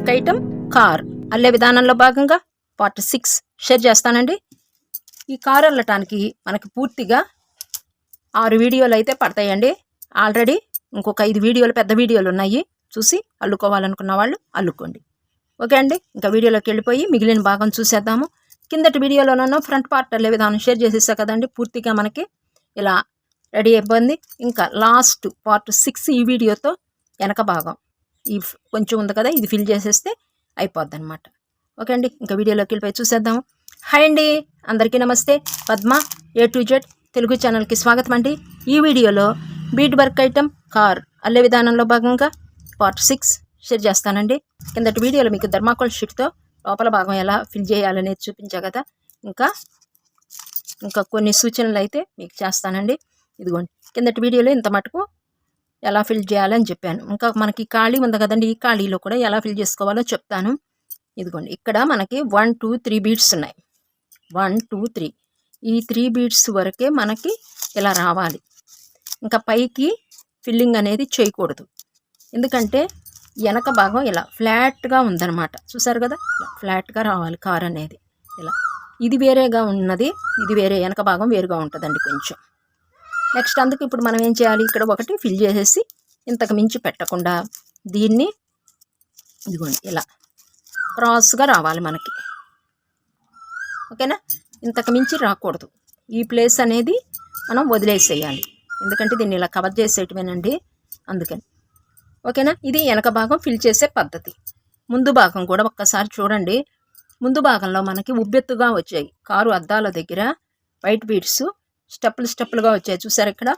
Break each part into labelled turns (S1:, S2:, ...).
S1: Work item car అల్లే విధానంలో భాగంగా part 6 share చేస్తానండి. ఈ కార్ అల్లటానికి మనకి పూర్తిగా 6 వీడియోలు అయితే పడతాయండి. ఆల్రెడీ ఇంకొక 5 వీడియోలు పెద్ద వీడియోలు ఉన్నాయి, చూసి అల్లుకోవాలనుకున్న వాళ్ళు అల్లుకోండి. ఓకే అండి, ఇంకా వీడియోలోకి వెళ్ళిపోయి మిగిలిన భాగం చూసేద్దాము. కిందటి వీడియోలోనూ ఫ్రంట్ పార్ట్ అల్లే విధానం షేర్ చేసేసా కదండి. పూర్తిగా మనకి ఇలా రెడీ అయిపోయింది. ఇంకా లాస్ట్ పార్ట్ 6 ఈ వీడియోతో వెనక భాగం ఈ కొంచెం ఉంది కదా, ఇది ఫిల్ చేసేస్తే అయిపోద్ది అనమాట. ఓకే అండి, ఇంకా వీడియోలోకి వెళ్ళిపోయి చూసేద్దాము. హాయ్ అండి, అందరికీ నమస్తే. Padma A to Z Telugu ఛానల్కి స్వాగతం అండి. ఈ వీడియోలో బీట్ వర్క్ ఐటమ్ కార్ అల్లే విధానంలో భాగంగా పార్ట్ 6 షేర్ చేస్తానండి. కిందటి వీడియోలో మీకు థర్మాకోల్ షీట్తో లోపల భాగం ఎలా ఫిల్ చేయాలనేది చూపించా కదా. ఇంకా కొన్ని సూచనలు అయితే మీకు చేస్తానండి. ఇదిగోండి, కిందటి వీడియోలో ఇంత మటుకు ఎలా ఫిల్ చేయాలని చెప్పాను. ఇంకా మనకి ఖాళీ ఉంది కదండి, ఈ ఖాళీలో కూడా ఎలా ఫిల్ చేసుకోవాలో చెప్తాను. ఇదిగోండి, ఇక్కడ మనకి 1 2 3 బీట్స్ ఉన్నాయి. 1 2 3 ఈ 3 బీట్స్ వరకే మనకి ఇలా రావాలి. ఇంకా పైకి ఫిల్లింగ్ అనేది చేయకూడదు, ఎందుకంటే వెనక భాగం ఇలా ఫ్లాట్గా ఉందన్నమాట. చూసారు కదా, ఫ్లాట్గా రావాలి కార్ అనేది. ఇలా ఇది వేరేగా ఉన్నది, ఇది వేరే, వెనక భాగం వేరుగా ఉంటుందండి కొంచెం. నెక్స్ట్ అందుకు ఇప్పుడు మనం ఏం చేయాలి, ఇక్కడ ఒకటి ఫిల్ చేసేసి ఇంతకు మించి పెట్టకుండా దీన్ని ఇదిగోండి ఇలా క్రాస్గా రావాలి మనకి. ఓకేనా, ఇంతకు మించి రాకూడదు. ఈ ప్లేస్ అనేది మనం వదిలేసేయాలి, ఎందుకంటే దీన్ని ఇలా కవర్ చేసేయటమేనండి, అందుకని. ఓకేనా, ఇది వెనక భాగం ఫిల్ చేసే పద్ధతి. ముందు భాగం కూడా ఒక్కసారి చూడండి. ముందు భాగంలో మనకి ఉబ్బెత్తుగా వచ్చాయి కారు అద్దాల దగ్గర వైట్ బీడ్స్ స్టెప్పులుగా వచ్చాయి. చూసారు ఇక్కడ,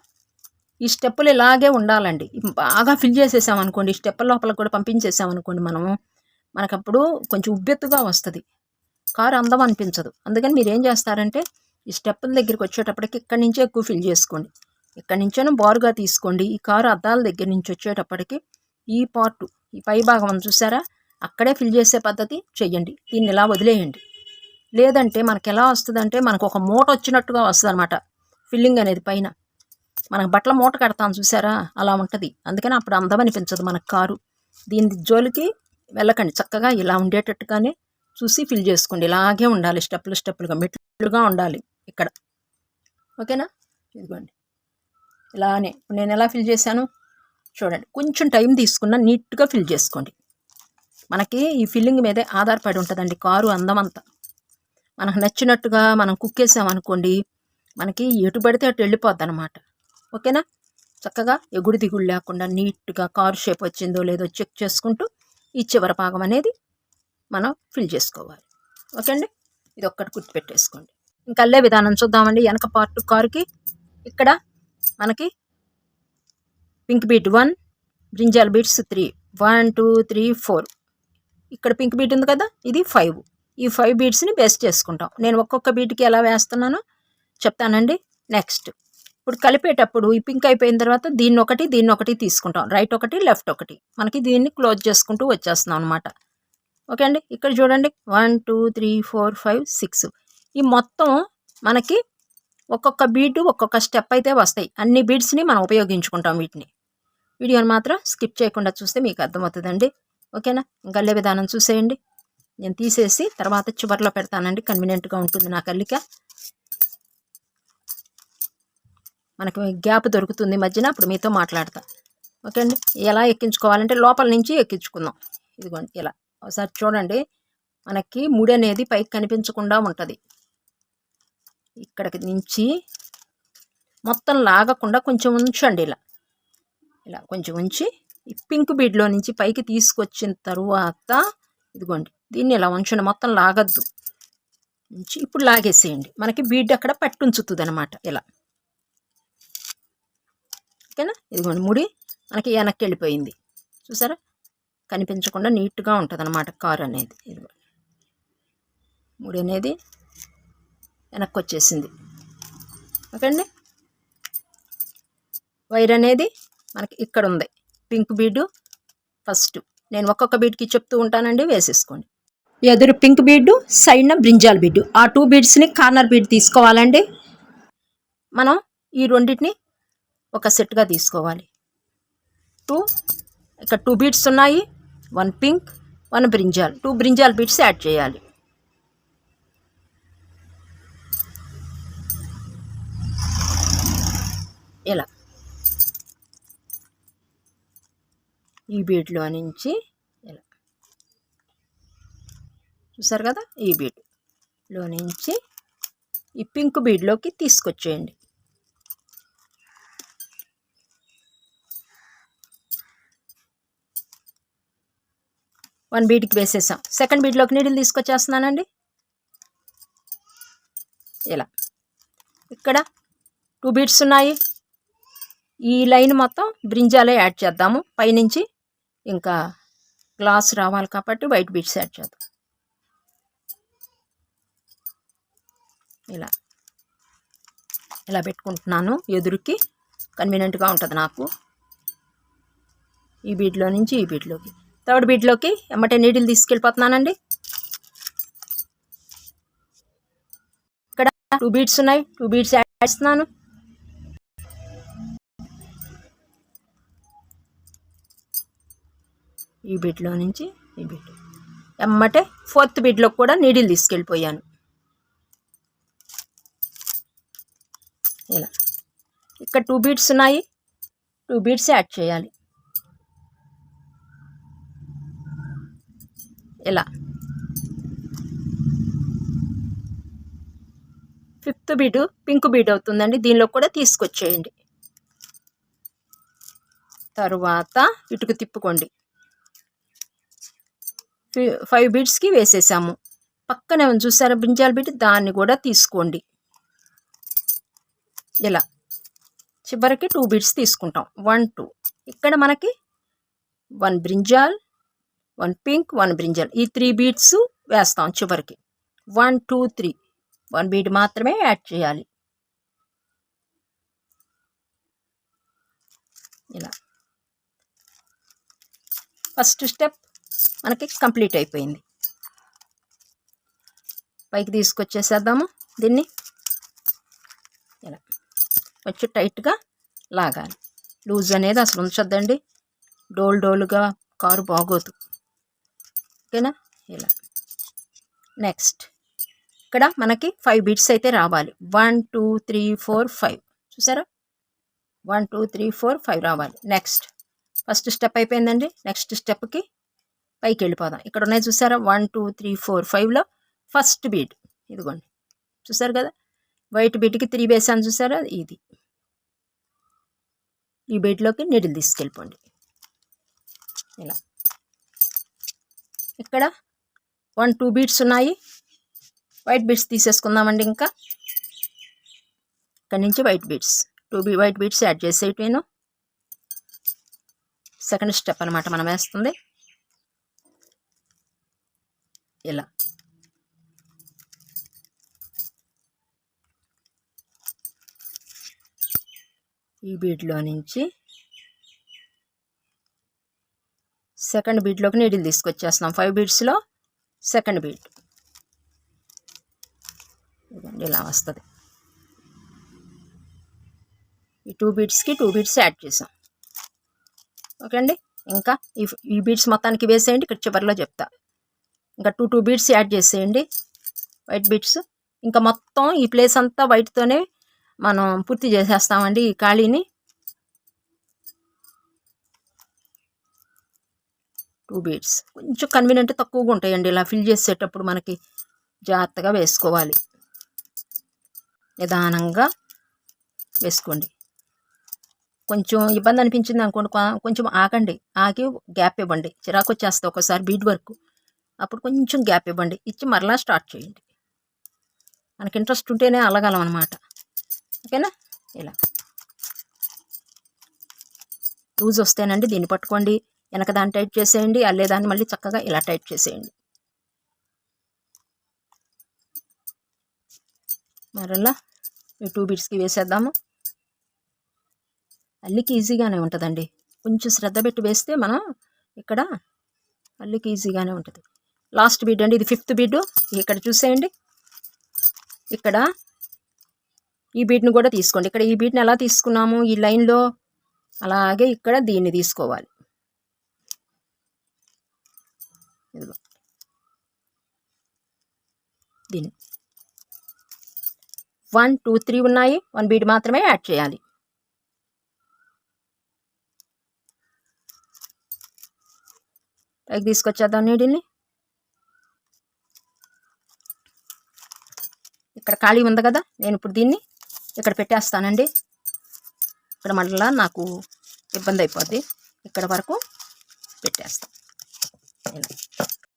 S1: ఈ స్టెప్పులు ఇలాగే ఉండాలండి. బాగా ఫిల్ చేసేసామనుకోండి, స్టెప్పుల లోపల కూడా పంపించేసామనుకోండి మనకప్పుడు కొంచెం ఉబ్బెత్తుగా వస్తుంది, కారు అందం అనిపించదు. అందుకని మీరు ఏం చేస్తారంటే ఈ స్టెప్పుల దగ్గరికి వచ్చేటప్పటికి ఇక్కడి నుంచే ఎక్కువ ఫిల్ చేసుకోండి, ఇక్కడి నుంచైనా బారుగా తీసుకోండి. ఈ కారు అద్దాల దగ్గర నుంచి వచ్చేటప్పటికి ఈ పార్ట్, ఈ పై భాగం చూసారా, అక్కడే ఫిల్ చేసే పద్ధతి చెయ్యండి. దీన్ని ఇలా వదిలేయండి. లేదంటే మనకి ఎలా వస్తుందంటే మనకు ఒక మూట వచ్చినట్టుగా వస్తుంది అనమాట ఫిల్లింగ్ అనేది. పైన మనకు బట్టల మూట కడతాం చూసారా, అలా ఉంటుంది. అందుకని అప్పుడు అందం అనిపించదు మనకు కారు. దీని జోలికి వెళ్ళకండి, చక్కగా ఇలా ఉండేటట్టుగానే చూసి ఫిల్ చేసుకోండి. ఇలాగే ఉండాలి, స్టెప్పులుగా మెట్లుగా ఉండాలి ఇక్కడ. ఓకేనా, ఇదిగోండి ఇలానే. నేను ఎలా ఫిల్ చేశాను చూడండి, కొంచెం టైం తీసుకున్నా నీట్గా ఫిల్ చేసుకోండి. మనకి ఈ ఫిల్లింగ్ మీదే ఆధారపడి ఉంటుందండి కారు అందం అంతా. మనకు నచ్చినట్టుగా మనం కుక్కేసామనుకోండి, మనకి ఎటు పడితే అటు వెళ్ళిపోద్ది అనమాట. ఓకేనా, చక్కగా ఎగుడు దిగుడు లేకుండా నీట్గా కారు షేప్ వచ్చిందో లేదో చెక్ చేసుకుంటూ ఈ చివరి భాగం అనేది మనం ఫిల్ చేసుకోవాలి. ఓకే అండి, ఇది ఒక్కటి గుర్తుపెట్టేసుకోండి. ఇంకా అల్లే విధానం చూద్దామండి. వెనక పార్ట్ కారుకి ఇక్కడ మనకి పింక్ బీట్ 1, బ్రింజాల్ బీట్స్ 3, 1 2 3 4. ఇక్కడ పింక్ బీట్ ఉంది కదా, ఇది 5. ఈ 5 బీట్స్ని బేస్ చేసుకుంటాం. నేను ఒక్కొక్క బీట్కి ఎలా వేస్తున్నానో చెప్తానండి. నెక్స్ట్ ఇప్పుడు కలిపేటప్పుడు ఈ పింక్ అయిపోయిన తర్వాత దీన్ని ఒకటి తీసుకుంటాం, రైట్ ఒకటి లెఫ్ట్ ఒకటి. మనకి దీన్ని క్లోజ్ చేసుకుంటూ వచ్చేస్తున్నాం అనమాట. ఓకే అండి, ఇక్కడ చూడండి 1 2 3 4 5 6. ఈ మొత్తం మనకి ఒక్కొక్క బీటు ఒక్కొక్క స్టెప్ అయితే వస్తాయి. అన్ని బీడ్స్ని మనం ఉపయోగించుకుంటాం వీటిని. వీడియోని మాత్రం స్కిప్ చేయకుండా చూస్తే మీకు అర్థమవుతుందండి. ఓకేనా, ఇంకా అల్లే విధానం చూసేయండి. నేను తీసేసి తర్వాత చివర్లో పెడతానండి, కన్వీనియంట్గా ఉంటుంది నాకు అల్లిక. మనకి గ్యాప్ దొరుకుతుంది మధ్యన, అప్పుడు మీతో మాట్లాడతా. ఓకే అండి, ఎలా ఎక్కించుకోవాలంటే లోపల నుంచి ఎక్కించుకుందాం. ఇదిగోండి ఇలా ఒకసారి చూడండి, మనకి ముడి అనేది పైకి కనిపించకుండా ఉంటుంది. ఇక్కడికి నుంచి మొత్తం లాగకుండా కొంచెం ఉంచండి, ఇలా కొంచెం ఉంచి ఈ పింక్ బీడ్లో నుంచి పైకి తీసుకొచ్చిన తరువాత ఇదిగోండి దీన్ని ఇలా ఉంచండి, మొత్తం లాగద్దు. ఉంచి ఇప్పుడు లాగేసేయండి, మనకి బీడ్ అక్కడ పట్టుంచుతుంది అనమాట ఇలా. ఓకేనా, ఇదిగోండి ముడి మనకి వెనక్కి వెళ్ళిపోయింది చూసారా, కనిపించకుండా నీట్గా ఉంటుంది అనమాట కారు అనేది. ఇదిగోండి ముడి అనేది వెనక్కి వచ్చేసింది. ఓకే అండి, వైర్ అనేది మనకి ఇక్కడ ఉంది. పింక్ బీడు ఫస్ట్ నేను ఒక్కొక్క బీడ్కి చెప్తూ ఉంటానండి, వేసేసుకోండి. ఎదురు పింక్ బీడ్డు, సైడ్న బ్రింజాల్ బీడ్డు, ఆ 2 బీడ్స్ని కార్నర్ బీడ్ తీసుకోవాలండి. మనం ఈ రెండింటిని ఒక సెట్గా తీసుకోవాలి. ఇక్కడ 2 బీడ్స్ ఉన్నాయి, 1 pink 1 brinjal, 2 brinjal beads add చేయాలి. ఇలా ఈ బీడ్లో నుంచి ఇలా చూసారు కదా, ఈ బీడ్లో నుంచి ఈ పింక్ బీడ్లోకి తీసుకొచ్చేయండి. వన్ బీడ్కి వేసేసాం. సెకండ్ బీడ్లోకి నీడిల్ తీసుకొచ్చేస్తున్నానండి. ఇలా ఇక్కడ 2 బీడ్స్ ఉన్నాయి. ఈ లైన్ మొత్తం బ్రింజాలే యాడ్ చేద్దాము. పైనుంచి ఇంకా గ్లాస్ రావాలి కాబట్టి వైట్ బీడ్స్ యాడ్ చేద్దాం. ఇలా ఇలా పెట్టుకుంటున్నాను, ఎదురుకి కన్వీనియంట్గా ఉంటుంది నాకు. ఈ బీడ్లో నుంచి ఈ బీడ్లోకి, థర్డ్ బీడ్లోకి ఎమ్మటే నీడిల్ తీసుకెళ్ళిపోతున్నానండి. ఇక్కడ 2 బీడ్స్ ఉన్నాయి, 2 బీడ్స్ యాడ్ చేస్తున్నాను. ఈ బీడ్లో నుంచి ఈ బీడ్ ఎమ్మటే ఫోర్త్ బీడ్లో కూడా నీడిల్ తీసుకెళ్ళిపోయాను. ఇలా ఇక్కడ 2 బీడ్స్ ఉన్నాయి, 2 బీడ్స్ యాడ్ చేయాలి. ఇలా ఫిఫ్త్ బీడ్ పింక్ బీడ్ అవుతుందండి, దీనిలో కూడా తీసుకొచ్చేయండి. తరువాత ఇటుకు తిప్పుకోండి. 5 బీడ్స్కి వేసేసాము. పక్కనే చూసారా బ్రింజాల్ బీడ్, దాన్ని కూడా తీసుకోండి. ఇలా చివరికి 2 బీడ్స్ తీసుకుంటాం. 1 2 ఇక్కడ మనకి 1 బ్రింజాల్, 1 పింక్, 1 బ్రింజాల్, ఈ 3 బీడ్స్ వేస్తాం చివరికి. 1 2 3 1 బీడ్ మాత్రమే యాడ్ చేయాలి. ఇలా ఫస్ట్ స్టెప్ మనకి కంప్లీట్ అయిపోయింది. పైకి తీసుకొచ్చేసేద్దాము దీన్ని. ఇలా కొంచెం టైట్గా లాగాలి, లూజ్ అనేది అసలు ఉంచొద్దండి, డోలుగా కారు బాగోదు. ఓకేనా? ఇలా నెక్స్ట్ ఇక్కడ మనకి 5 బీడ్స్ అయితే రావాలి. 1 2 3 4 5 చూసారా, 1 2 3 4 5 రావాలి. నెక్స్ట్ ఫస్ట్ స్టెప్ అయిపోయిందండి. నెక్స్ట్ స్టెప్కి పైకి వెళ్ళిపోదాం. ఇక్కడ ఉన్నాయి చూసారా, 1 2 3 4 5లో ఫస్ట్ బీడ్ ఇదిగోండి, చూసారు కదా, వైట్ బీడ్కి 3 వేసాను చూసారా, ఇది ఈ బీడ్లోకి నీడిల్ తీసుకెళ్ళిపోండి. ఇలా ఇక్కడ 1 2 బీడ్స్ ఉన్నాయి, వైట్ బీడ్స్ తీసేసుకుందామండి. ఇంకా ఇక్కడ నుంచి white beads 2 white beads add చేసేయటం సెకండ్ స్టెప్ అనమాట మనం వేస్తుంది. ఇలా ఈ బీడ్లో నుంచి సెకండ్ బీడ్లోకి నీడిల్ తీసుకొచ్చేస్తున్నాం. 5 బీడ్స్లో సెకండ్ బీడ్ ఇలా వస్తుంది. ఈ 2 బీడ్స్కి 2 బీడ్స్ యాడ్ చేసాం. ఓకే అండి, ఇంకా ఈ బీడ్స్ మొత్తానికి వేసేయండి. ఇక్కడ చివరిలో చెప్తా. ఇంకా 2 బీడ్స్ యాడ్ చేసేయండి, వైట్ బీడ్స్. ఇంకా మొత్తం ఈ ప్లేస్ అంతా వైట్తోనే మనం పూర్తి చేసేస్తామండి ఈ ఖాళీని. 2 బీడ్స్ కొంచెం కన్వీనియంట్ తక్కువగా ఉంటాయండి, ఇలా ఫిల్ చేసేటప్పుడు మనకి జాగ్రత్తగా వేసుకోవాలి, నిదానంగా వేసుకోండి. కొంచెం ఇబ్బంది అనిపించింది అనుకోండి, కొంచెం ఆగండి, ఆగి గ్యాప్ ఇవ్వండి. చిరాకు వచ్చేస్తే ఒకసారి బీడ్ వరకు, అప్పుడు కొంచెం గ్యాప్ ఇవ్వండి, ఇచ్చి మరలా స్టార్ట్ చేయండి. మనకి ఇంట్రెస్ట్ ఉంటేనే అలగలం అనమాట. ఓకేనా? ఇలా లూజ్ వస్తేనండి దీన్ని పట్టుకోండి, వెనక దాన్ని టైట్ చేసేయండి, అల్లేదాన్ని మళ్ళీ చక్కగా ఇలా టైట్ చేసేయండి. మరలా ఈ 2 బీడ్స్కి వేసేద్దాము. అల్లికి ఈజీగానే ఉంటుందండి, కొంచెం శ్రద్ధ పెట్టి వేస్తే మనం ఇక్కడ అల్లికి ఈజీగానే ఉంటుంది. లాస్ట్ బీడ్ అండి, ఇది 5th బీడ్. ఇక్కడ చూసేయండి, ఇక్కడ ఈ బీడ్ని కూడా తీసుకోండి. ఇక్కడ ఈ బీడ్ని ఎలా తీసుకున్నాము ఈ లైన్లో, అలాగే ఇక్కడ దీన్ని తీసుకోవాలి. ఇదిగో దీన్ని 1 2 3 ఉన్నాయి, 1 బీడ్ మాత్రమే యాడ్ చేయాలి. పైకి తీసుకొచ్చేద్దాం నీడిల్ని. ఇక్కడ ఖాళీ ఉంది కదా, నేను ఇప్పుడు దీన్ని ఇక్కడ పెట్టేస్తానండి. ఇక్కడ మళ్ళీ నాకు ఇబ్బంది అయిపోద్ది, ఇక్కడ వరకు పెట్టేస్తాం.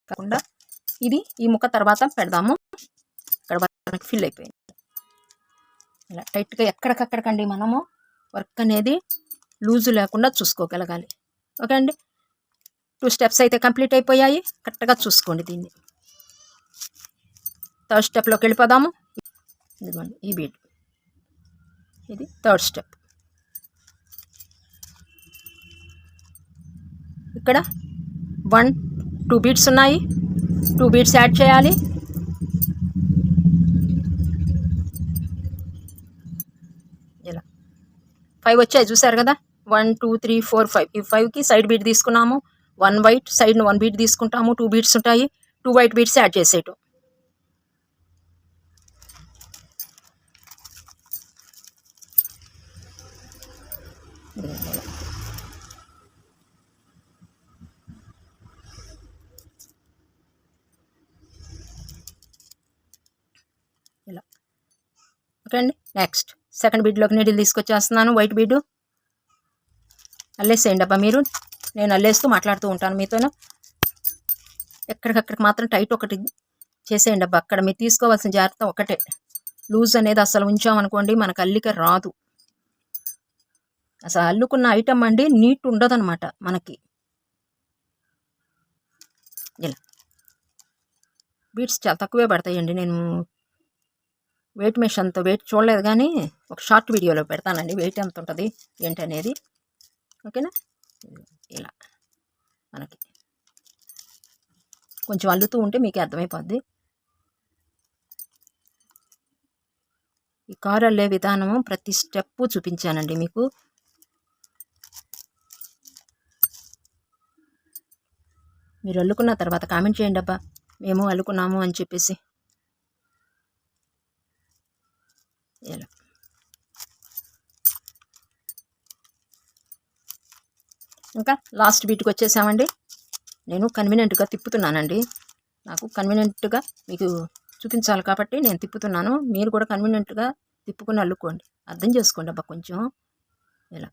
S1: కాకుండా ఇది ఈ ముక్క తర్వాత పెడదాము. ఇక్కడ వరకు ఫిల్ అయిపోయింది. ఇలా టైట్గా ఎక్కడికక్కడికండి మనము వర్క్ అనేది లూజు లేకుండా చూసుకోగలగాలి. ఓకే అండి, 2 స్టెప్స్ అయితే కంప్లీట్ అయిపోయాయి. కరెక్ట్గా చూసుకోండి దీన్ని. 3rd స్టెప్లోకి వెళ్ళిపోదాము. ఇదిగోండి ఈ బీడ్, ఇది 3rd స్టెప్. ఇక్కడ 1 2 బీడ్స్ ఉన్నాయి, 2 బీడ్స్ యాడ్ చేయాలి. ఇలా 5 వచ్చాయి చూసారు కదా, 1 2 3 4 5. ఈ 5కి సైడ్ బీడ్ తీసుకున్నాము. 1 వైట్ సైడ్ను 1 బీడ్ తీసుకుంటాము. 2 బీడ్స్ ఉంటాయి, 2 వైట్ బీడ్స్ యాడ్ చేసేయటం. ఇలా ఓకే అండి. నెక్స్ట్ సెకండ్ బీడ్లోకి నీడిల్ తీసుకొచ్చేస్తున్నాను. వైట్ బీడు అల్లేసేయండి అబ్బా మీరు, నేను అల్లేస్తూ మాట్లాడుతూ ఉంటాను మీతోను. ఎక్కడికక్కడికి మాత్రం టైట్ ఒకటి చేసేయండి అబ్బా. అక్కడ మీరు తీసుకోవాల్సిన జాగ్రత్త ఒకటే, లూజ్ అనేది అసలు ఉంచామనుకోండి మనకు అల్లిక రాదు. అసలు అల్లుకున్న ఐటమ్ అండి నీట్ ఉండదు అనమాట మనకి. ఇలా బీట్స్ చాలా తక్కువే పడతాయండి. నేను వెయిట్ మెషిన్తో వెయిట్ చూడలేదు, కానీ ఒక షార్ట్ వీడియోలో పెడతానండి వెయిట్ ఎంత ఉంటుంది ఏంటి అనేది. ఓకేనా, ఇలా మనకి కొంచెం అల్లుతూ ఉంటే మీకు అర్థమైపోద్ది. ఈ కారు అల్లే విధానము ప్రతి స్టెప్పు చూపించానండి మీకు. మీరు అల్లుకున్న తర్వాత కామెంట్ చేయండి అబ్బా, మేము అల్లుకున్నాము అని చెప్పేసి. ఇలా ఇంకా లాస్ట్ బీట్కి వచ్చేసామండి. నేను కన్వీనియంట్గా తిప్పుతున్నానండి, నాకు కన్వీనియంట్గా మీకు చూపించాలి కాబట్టి నేను తిప్పుతున్నాను. మీరు కూడా కన్వీనియంట్గా తిప్పుకుని అల్లుకోండి, అర్థం చేసుకోండి అబ్బా కొంచెం. ఇలా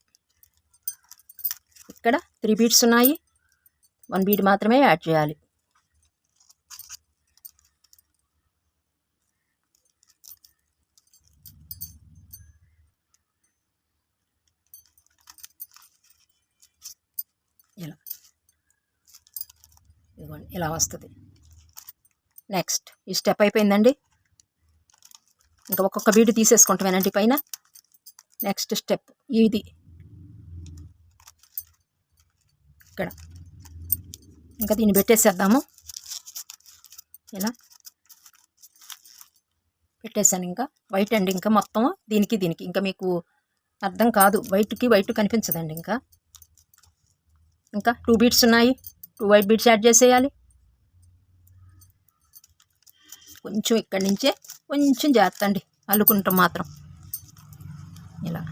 S1: ఇక్కడ 3 బీట్స్ ఉన్నాయి, 1 బీడ్ మాత్రమే యాడ్ చేయాలి. ఇలా ఇదిగోండి ఇలా వస్తుంది. నెక్స్ట్ ఈ స్టెప్ అయిపోయిందండి. ఇంకా ఒక్కొక్క బీడ్ తీసేసుకుంటామేనండి పైన. నెక్స్ట్ స్టెప్ ఇది. ఇక్కడ ఇంకా దీన్ని పెట్టేసేద్దాము. ఇలా పెట్టేశాను. ఇంకా వైట్ అండి, ఇంకా మొత్తం దీనికి ఇంకా మీకు అర్థం కాదు, వైట్ కనిపించదండి. ఇంకా 2 బీడ్స్ ఉన్నాయి, 2 వైట్ బీడ్స్ యాడ్ చేసేయాలి. కొంచెం ఇక్కడి నుంచే కొంచెం జాగ్రత్త అండి అల్లుకుంటాం మాత్రం. ఇలా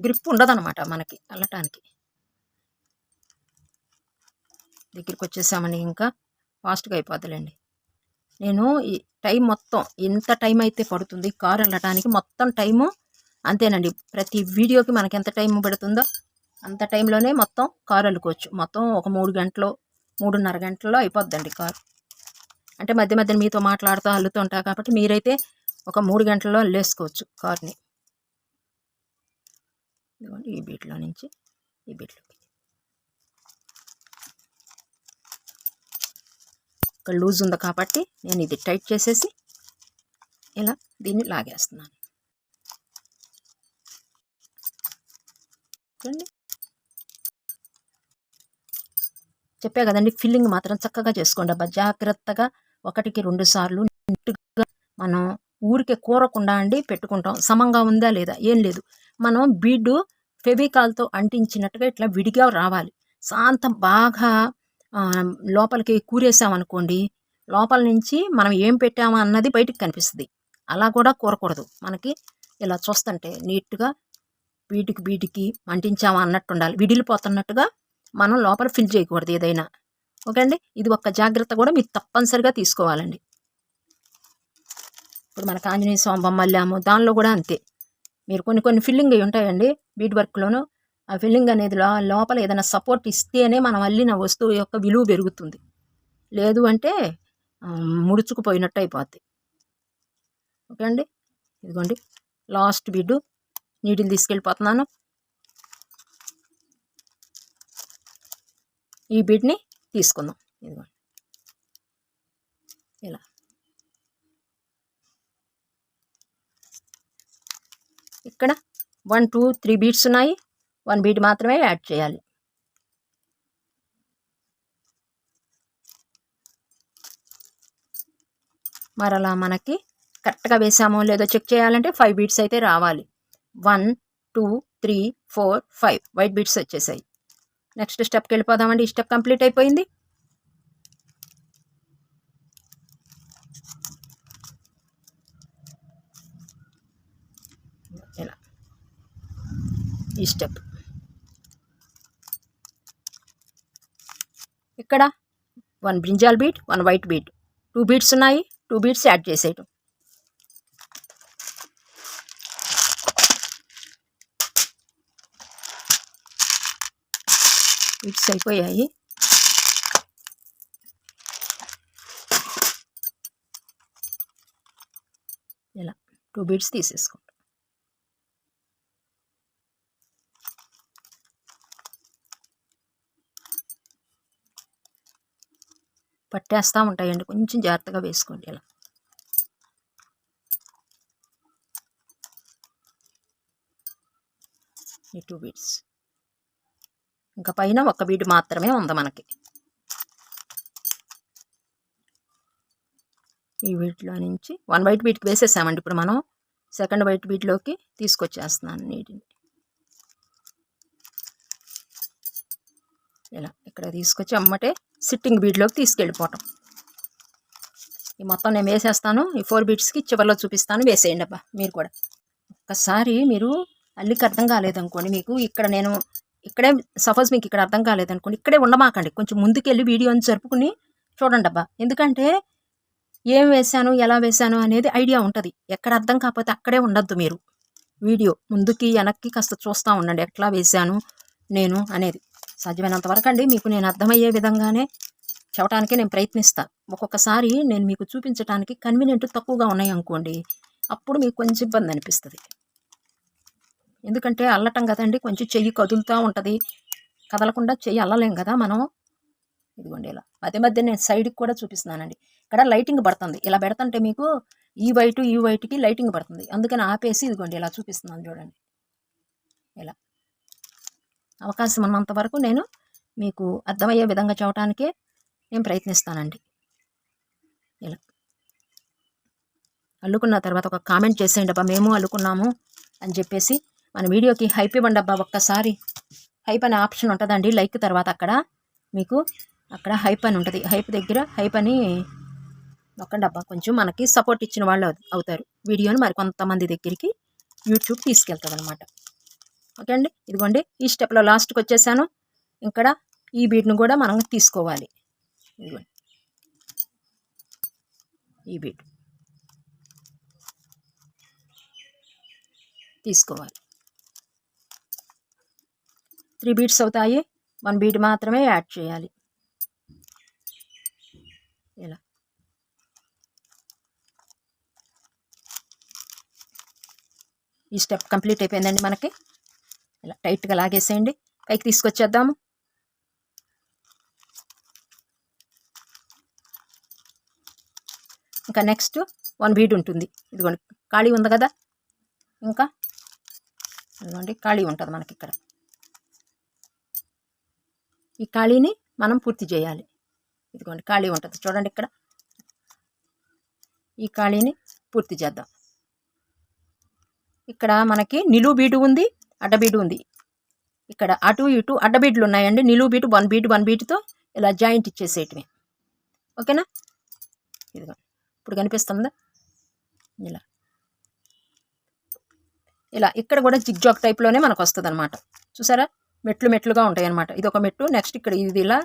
S1: గ్రిప్ ఉండదన్నమాట మనకి అల్లటానికి. దగ్గరికి వచ్చేసామని ఇంకా ఫాస్ట్గా అయిపోద్దులేండి. నేను ఈ టైం మొత్తం ఎంత టైం అయితే పడుతుంది కారు అల్లటానికి మొత్తం టైము అంతేనండి. ప్రతి వీడియోకి మనకి ఎంత టైం పడుతుందో అంత టైంలోనే మొత్తం కారు అల్లుకోవచ్చు. మొత్తం ఒక 3 గంటలు 3:30 గంటల్లో అయిపోద్దండి కారు. అంటే మధ్య మధ్యన మీతో మాట్లాడుతూ అల్లుతూ ఉంటా కాబట్టి మీరైతే ఒక 3 గంటల్లో అల్లేసుకోవచ్చు కారుని. ఈ బీట్లో నుంచి ఈ బీట్లోకి ఇక్కడ లూజ్ ఉంది కాబట్టి నేను ఇది టైట్ చేసేసి ఇలా దీన్ని లాగేస్తున్నాను. చూడండి, చెప్పా కదండి, ఫిల్లింగ్ మాత్రం చక్కగా చేసుకోండి అబ్బా. జాగ్రత్తగా 1కి 2 సార్లు నీట్గా మనం ఊరికే కూరకుండా అండి పెట్టుకుంటాం. సమంగా ఉందా లేదా ఏం లేదు, మనం బీడు ఫెవికాల్తో అంటించినట్టుగా ఇట్లా విడిగా రావాలి. శాంతం బాగా లోపలికి కూరేసామనుకోండి, లోపల నుంచి మనం ఏం పెట్టామా అన్నది బయటికి కనిపిస్తుంది. అలా కూడా కూరకూడదు. మనకి ఇలా చూస్తుంటే నీట్గా వీటికి అంటించామా అన్నట్టు ఉండాలి. విడిలిపోతున్నట్టుగా మనం లోపల ఫిల్ చేయకూడదు ఏదైనా. ఓకే అండి. ఇది ఒక్క జాగ్రత్త కూడా మీరు తప్పనిసరిగా తీసుకోవాలండి. ఇప్పుడు మనకు ఆంజనేయ స్వామి బొమ్మ అల్లాము, దానిలో కూడా అంతే. మీరు కొన్ని ఫిల్లింగ్ అవి ఉంటాయండి బీడ్ వర్క్లోను. ఆ ఫిల్లింగ్ అనేది లోపల ఏదైనా సపోర్ట్ ఇస్తేనే మనం అల్లిన వస్తువు యొక్క విలువ పెరుగుతుంది. లేదు అంటే ముడుచుకుపోయినట్టు అయిపోద్ది. ఓకే అండి. ఇదిగోండి లాస్ట్ బీడు నీటిని తీసుకెళ్ళిపోతున్నాను. ఈ బీడ్ని తీసుకుందాం. ఇదిగోండి ఇలా ఇక్కడ 1 2 3 బీడ్స్ ఉన్నాయి. 1 బీడ్ మాత్రమే యాడ్ చేయాలి. మరలా మనకి కరెక్ట్గా వేసామో లేదో చెక్ చేయాలంటే 5 బీడ్స్ అయితే రావాలి. 1 2 3 4 5 వైట్ బీడ్స్ వచ్చేసాయి. నెక్స్ట్ స్టెప్కి వెళ్ళిపోదామండి. ఈ స్టెప్ కంప్లీట్ అయిపోయింది. ఇలా ఈ స్టెప్ ఇక్కడ 1 brinjal bead 1 white bead 2 beads ఉన్నాయి. 2 బీడ్స్ యాడ్ చేసేయటం. బీడ్స్ అయిపోయాయి. ఇలా 2 బీడ్స్ తీసేసుకుంటాం. పట్టేస్తూ ఉంటాయండి, కొంచెం జాగ్రత్తగా వేసుకోండి. ఇలా ఈ 2 బీడ్స్ ఇంకా పైన 1 బీడ్ మాత్రమే ఉంది మనకి. ఈ వీటిలో నుంచి 1 వైట్ బీడ్కి వేసేసామండి. ఇప్పుడు మనం సెకండ్ వైట్ బీడ్లోకి తీసుకొచ్చేస్తున్నాను నీటిని. ఇలా ఇక్కడ తీసుకొచ్చి అమ్మటే సిట్టింగ్ బీడ్లోకి తీసుకెళ్ళిపోవటం. ఈ మొత్తం నేను వేసేస్తాను. ఈ 4 బీడ్స్కి చివరిలో చూపిస్తాను, వేసేయండి అబ్బా మీరు కూడా. ఒక్కసారి మీరు అల్లికి అర్థం కాలేదనుకోండి, మీకు ఇక్కడ నేను ఇక్కడే సపోజ్ మీకు ఇక్కడ అర్థం కాలేదనుకోండి, ఇక్కడే ఉండమాకండి, కొంచెం ముందుకెళ్ళి వీడియోని జరుపుకుని చూడండి అబ్బా. ఎందుకంటే ఏం వేశాను ఎలా వేశాను అనేది ఐడియా ఉంటుంది. ఎక్కడ అర్థం కాకపోతే అక్కడే ఉండద్దు మీరు. వీడియో ముందుకి వెనక్కి కాస్త చూస్తూ ఉండండి, ఎట్లా వేశాను నేను అనేది. సాధ్యమైనంత వరకు అండి మీకు నేను అర్థమయ్యే విధంగానే చెప్పడానికి నేను ప్రయత్నిస్తాను. ఒక్కొక్కసారి నేను మీకు చూపించడానికి కన్వీనియంట్ తక్కువగా ఉన్నాయి అనుకోండి, అప్పుడు మీకు కొంచెం ఇబ్బంది అనిపిస్తుంది. ఎందుకంటే అల్లటం కదండి, కొంచెం చెయ్యి కదులుతూ ఉంటుంది. కదలకుండా చెయ్యి అల్లలేం కదా మనం. ఇదిగోండి ఇలా మధ్య నేను సైడ్కి కూడా చూపిస్తున్నానండి. ఇక్కడ లైటింగ్ పడుతుంది. ఇలా పెడుతుంటే మీకు ఈ వైట్కి లైటింగ్ పడుతుంది. అందుకని ఆపేసి ఇదిగోండి ఇలా చూపిస్తున్నాను చూడండి. ఇలా అవకాశం ఉన్నంత వరకు నేను మీకు అర్థమయ్యే విధంగా చెప్పడానికే నేను ప్రయత్నిస్తానండి. ఇలా అల్లుకున్న తర్వాత ఒక కామెంట్ చేసేయండి అబ్బా, మేము అల్లుకున్నాము అని చెప్పేసి. మన వీడియోకి హైప్ ఇవ్వండి అబ్బా. ఒక్కసారి హైప్ అనే ఆప్షన్ ఉంటుందండి లైక్ తర్వాత. అక్కడ హైప్ అని ఉంటుంది. హైప్ దగ్గర హైప్ అని నొక్కండి అబ్బా. కొంచెం మనకి సపోర్ట్ ఇచ్చిన వాళ్ళు అవుతారు. వీడియోని మరి కొంతమంది దగ్గరికి యూట్యూబ్ తీసుకెళ్తుంది అనమాట. ఓకే అండి. ఇదిగోండి ఈ స్టెప్లో లాస్ట్కి వచ్చేసాను. ఇక్కడ ఈ బీడ్ను కూడా మనం తీసుకోవాలి. ఇదిగోండి ఈ బీడ్ తీసుకోవాలి. 3 బీడ్స్ అవుతాయి. 1 బీడ్ మాత్రమే యాడ్ చేయాలి. ఇలా ఈ స్టెప్ కంప్లీట్ అయిపోయిందండి మనకి. ఇలా టైట్గా లాగేసేయండి, పైకి తీసుకొచ్చేద్దాము. ఇంకా నెక్స్ట్ 1 బీడ్ ఉంటుంది. ఇదిగోండి ఖాళీ ఉంది కదా, ఇంకా ఇదిగోండి ఖాళీ ఉంటుంది మనకి ఇక్కడ. ఈ ఖాళీని మనం పూర్తి చేయాలి. ఇదిగోండి ఖాళీ ఉంటుంది చూడండి ఇక్కడ. ఈ ఖాళీని పూర్తి చేద్దాం. ఇక్కడ మనకి నిలువు బీడు ఉంది, అడ్డబీడు ఉంది. ఇక్కడ అటు ఇటు అడ్డబీట్లు ఉన్నాయండి. నిలువు బీటు 1 బీటుతో ఇలా జాయింట్ ఇచ్చేసేయటమే. ఓకేనా? ఇదిగో ఇప్పుడు కనిపిస్తుందా? ఇలా ఇలా ఇక్కడ కూడా జిగ్జాగ్ టైప్లోనే మనకు వస్తుంది అనమాట. చూసారా? మెట్లుగా ఉంటాయి అనమాట. ఇది ఒక మెట్టు, నెక్స్ట్ ఇక్కడ ఇది ఇలా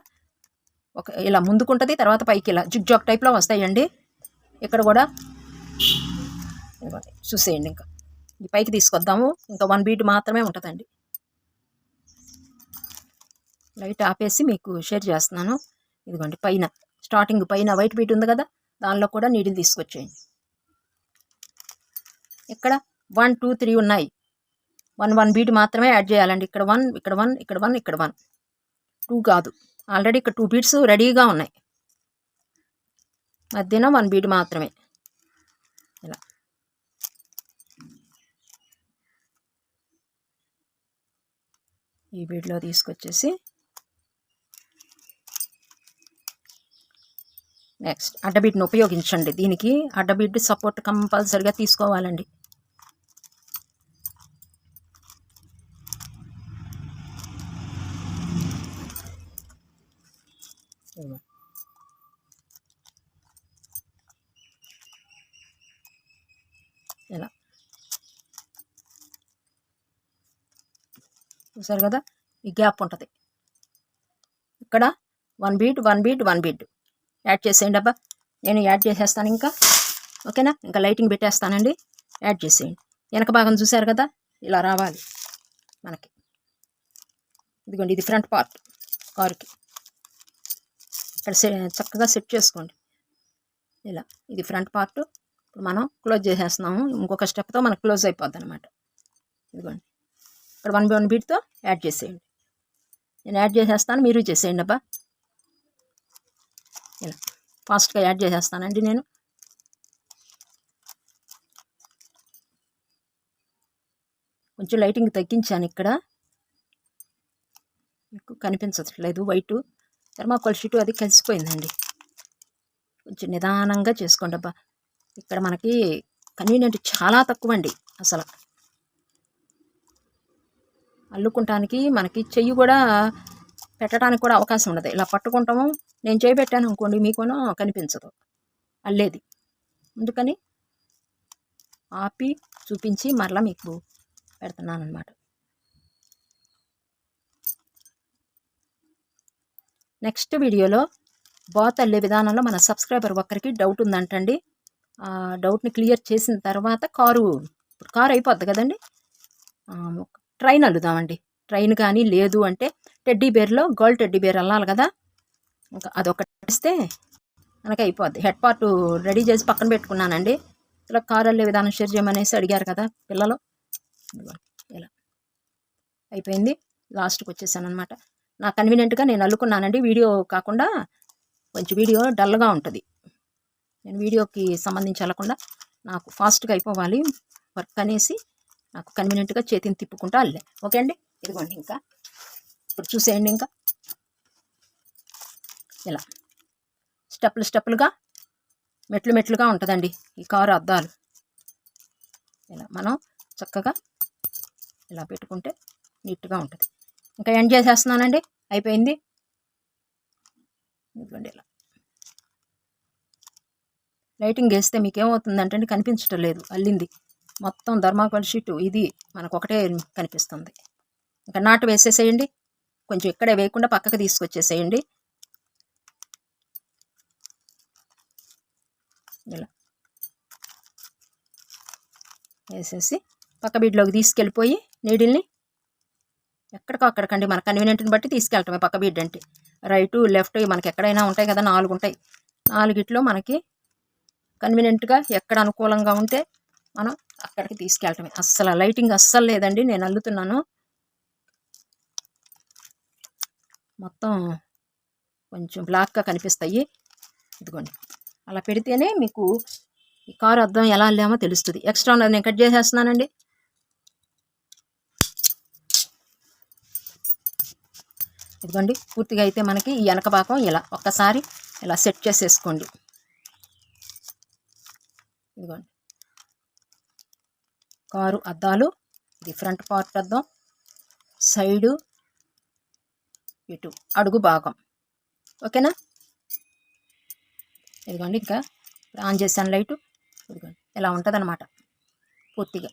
S1: ఇలా ముందుకుంటుంది, తర్వాత పైకి ఇలా జిగ్జాగ్ టైప్లో వస్తాయండి. ఇక్కడ కూడా చూసేయండి. ఇంకా ఈ పైకి తీసుకొద్దాము. ఇంకా 1 బీట్ మాత్రమే ఉంటుందండి. లైట్ ఆపేసి మీకు షేర్ చేస్తున్నాను. ఇదిగోండి పైన స్టార్టింగ్ పైన వైట్ బీట్ ఉంది కదా, దానిలో కూడా నీడిల్ తీసుకొచ్చేయండి. ఇక్కడ 1 2 3 ఉన్నాయి. 1 బీట్ మాత్రమే యాడ్ చేయాలండి. ఇక్కడ 1 ఇక్కడ 1 ఇక్కడ 1 ఇక్కడ 1 2 కాదు. ఆల్రెడీ ఇక్కడ 2 బీట్స్ రెడీగా ఉన్నాయి. మధ్యన 1 బీట్ మాత్రమే. ఇలా ఈ బీట్లో తీసుకొచ్చేసి నెక్స్ట్ అడ్డబీట్ని ఉపయోగించండి. దీనికి అడ్డబీట్ సపోర్ట్ కంపల్సరిగా తీసుకోవాలండి. ఇలా చూసారు కదా, ఈ గ్యాప్ ఉంటుంది. ఇక్కడ 1 బీట్ యాడ్ చేసేయండి. అబ్బా నేను యాడ్ చేసేస్తాను ఇంకా. ఓకేనా? ఇంకా లైటింగ్ పెట్టేస్తానండి. యాడ్ చేసేయండి. వెనక భాగం చూసారు కదా, ఇలా రావాలి మనకి. ఇదిగోండి, ఇది ఫ్రంట్ పార్ట్ కారుకి. ఇక్కడ చక్కగా సెట్ చేసుకోండి. ఇలా ఇది ఫ్రంట్ పార్ట్. ఇప్పుడు మనం క్లోజ్ చేసేస్తున్నాము. ఇంకొక స్టెప్తో మనకు క్లోజ్ అయిపోద్ది అనమాట. ఇదిగోండి, ఇక్కడ 1 బీట్తో యాడ్ చేసేయండి. నేను యాడ్ చేసేస్తాను, మీరు చేసేయండి. అబ్బా ఇలా ఫాస్ట్గా యాడ్ చేసేస్తానండి. నేను కొంచెం లైటింగ్ తగ్గించాను. ఇక్కడ మీకు కనిపించట్లేదు, వైటు థర్మాకోల్ షీటు అది కలిసిపోయిందండి. కొంచెం నిదానంగా చేసుకోండి. అబ్బా ఇక్కడ మనకి కన్వీనియంట్ చాలా తక్కువ అండి. అసలు అల్లుకుంటానికి మనకి చెయ్యి కూడా పెట్టడానికి కూడా అవకాశం ఉండదు. ఇలా పట్టుకుంటాము. నేను చేయి పెట్టాను అనుకోండి, మీకునో కనిపించదు అల్లేది. అందుకని ఆపి చూపించి మరలా మీకు పెడుతున్నాను అనమాట. నెక్స్ట్ వీడియోలో బాత్ అల్లే విధానంలో మన సబ్స్క్రైబర్ ఒక్కరికి డౌట్ ఉందంటండి. ఆ డౌట్ని క్లియర్ చేసిన తర్వాత కారు అయిపోద్ది కదండి, ట్రైన్ అల్లుదామండి. ట్రైన్ కానీ లేదు అంటే టెడ్డీ బేర్లో గోల్డ్ టెడ్డీ బేర్ అల్లాలి కదా, ఇంకా అదొకటి ఇస్తే మనకి అయిపోద్ది. హెడ్ పార్ట్ రెడీ చేసి పక్కన పెట్టుకున్నానండి. ఇలా కారు అల్లే విధానం షేర్ చేయమనేసి అడిగారు కదా పిల్లలు. ఇలా అయిపోయింది. లాస్ట్కి వచ్చేసాను అనమాట. నాకు కన్వీనియంట్గా నేను అల్లుకున్నానండి. వీడియో కాకుండా కొంచెం వీడియో డల్గా ఉంటుంది. నేను వీడియోకి సంబంధించి అల్లకుండా నాకు ఫాస్ట్గా అయిపోవాలి వర్క్ అనేసి నాకు కన్వీనియంట్గా చేతిని తిప్పుకుంటూ అల్లే. ఓకే అండి, ఇదిగోండి. ఇంకా ఇప్పుడు చూసేయండి. ఇంకా ఇలా స్టెప్పులుగా మెట్లుగా ఉంటుందండి ఈ కారు అద్దాలు. ఇలా మనం చక్కగా ఇలా పెట్టుకుంటే నీట్గా ఉంటుంది. ఇంకా ఎండ్ చేసేస్తున్నానండి. అయిపోయింది. ఇదిగోండి, ఇలా లైటింగ్ వేస్తే మీకు ఏమవుతుందంటే కనిపించటం లేదు అల్లింది. మొత్తం థర్మాకోల్ షీటు ఇది మనకు ఒకటే కనిపిస్తుంది. ఇంకా నాటు వేసేసేయండి. కొంచెం ఇక్కడే వేయకుండా పక్కకు తీసుకొచ్చేసేయండి. ఇలా వేసేసి పక్క బీడ్లోకి తీసుకెళ్ళిపోయి నీడిల్ని ఎక్కడికక్కడికండి మన కన్వీనియంట్ని బట్టి తీసుకెళ్ళటమే. పక్క బీడ్ అంటే రైటు లెఫ్ట్ మనకి ఎక్కడైనా ఉంటాయి కదా, 4 ఉంటాయి. 4గిట్లో మనకి కన్వీనియంట్గా ఎక్కడ అనుకూలంగా ఉంటే మనం అక్కడికి తీసుకెళ్ళటమే. అస్సలు లైటింగ్ అస్సలు లేదండి, నేను అల్లుతున్నాను. మొత్తం కొంచెం బ్లాక్గా కనిపిస్తాయి. ఇదిగోండి, అలా పెడితేనే మీకు ఈ కారు అద్దం ఎలా అల్లామో తెలుస్తుంది. ఎక్స్ట్రా ఉన్నది నేను కట్ చేసేస్తున్నానండి. ఇదిగోండి, పూర్తిగా అయితే మనకి ఈ వెనక భాగం ఇలా ఒక్కసారి ఇలా సెట్ చేసేసుకోండి. ఇదిగోండి, కారు అద్దాలు. ఇది ఫ్రంట్ పార్ట్ అద్దం, సైడు, ఇటు అడుగు భాగం. ఓకేనా? ఇదిగోండి, ఇంకా ఆన్ చేశాను లైటు. ఇదిగోండి ఇలా ఉంటుందన్నమాట పూర్తిగా.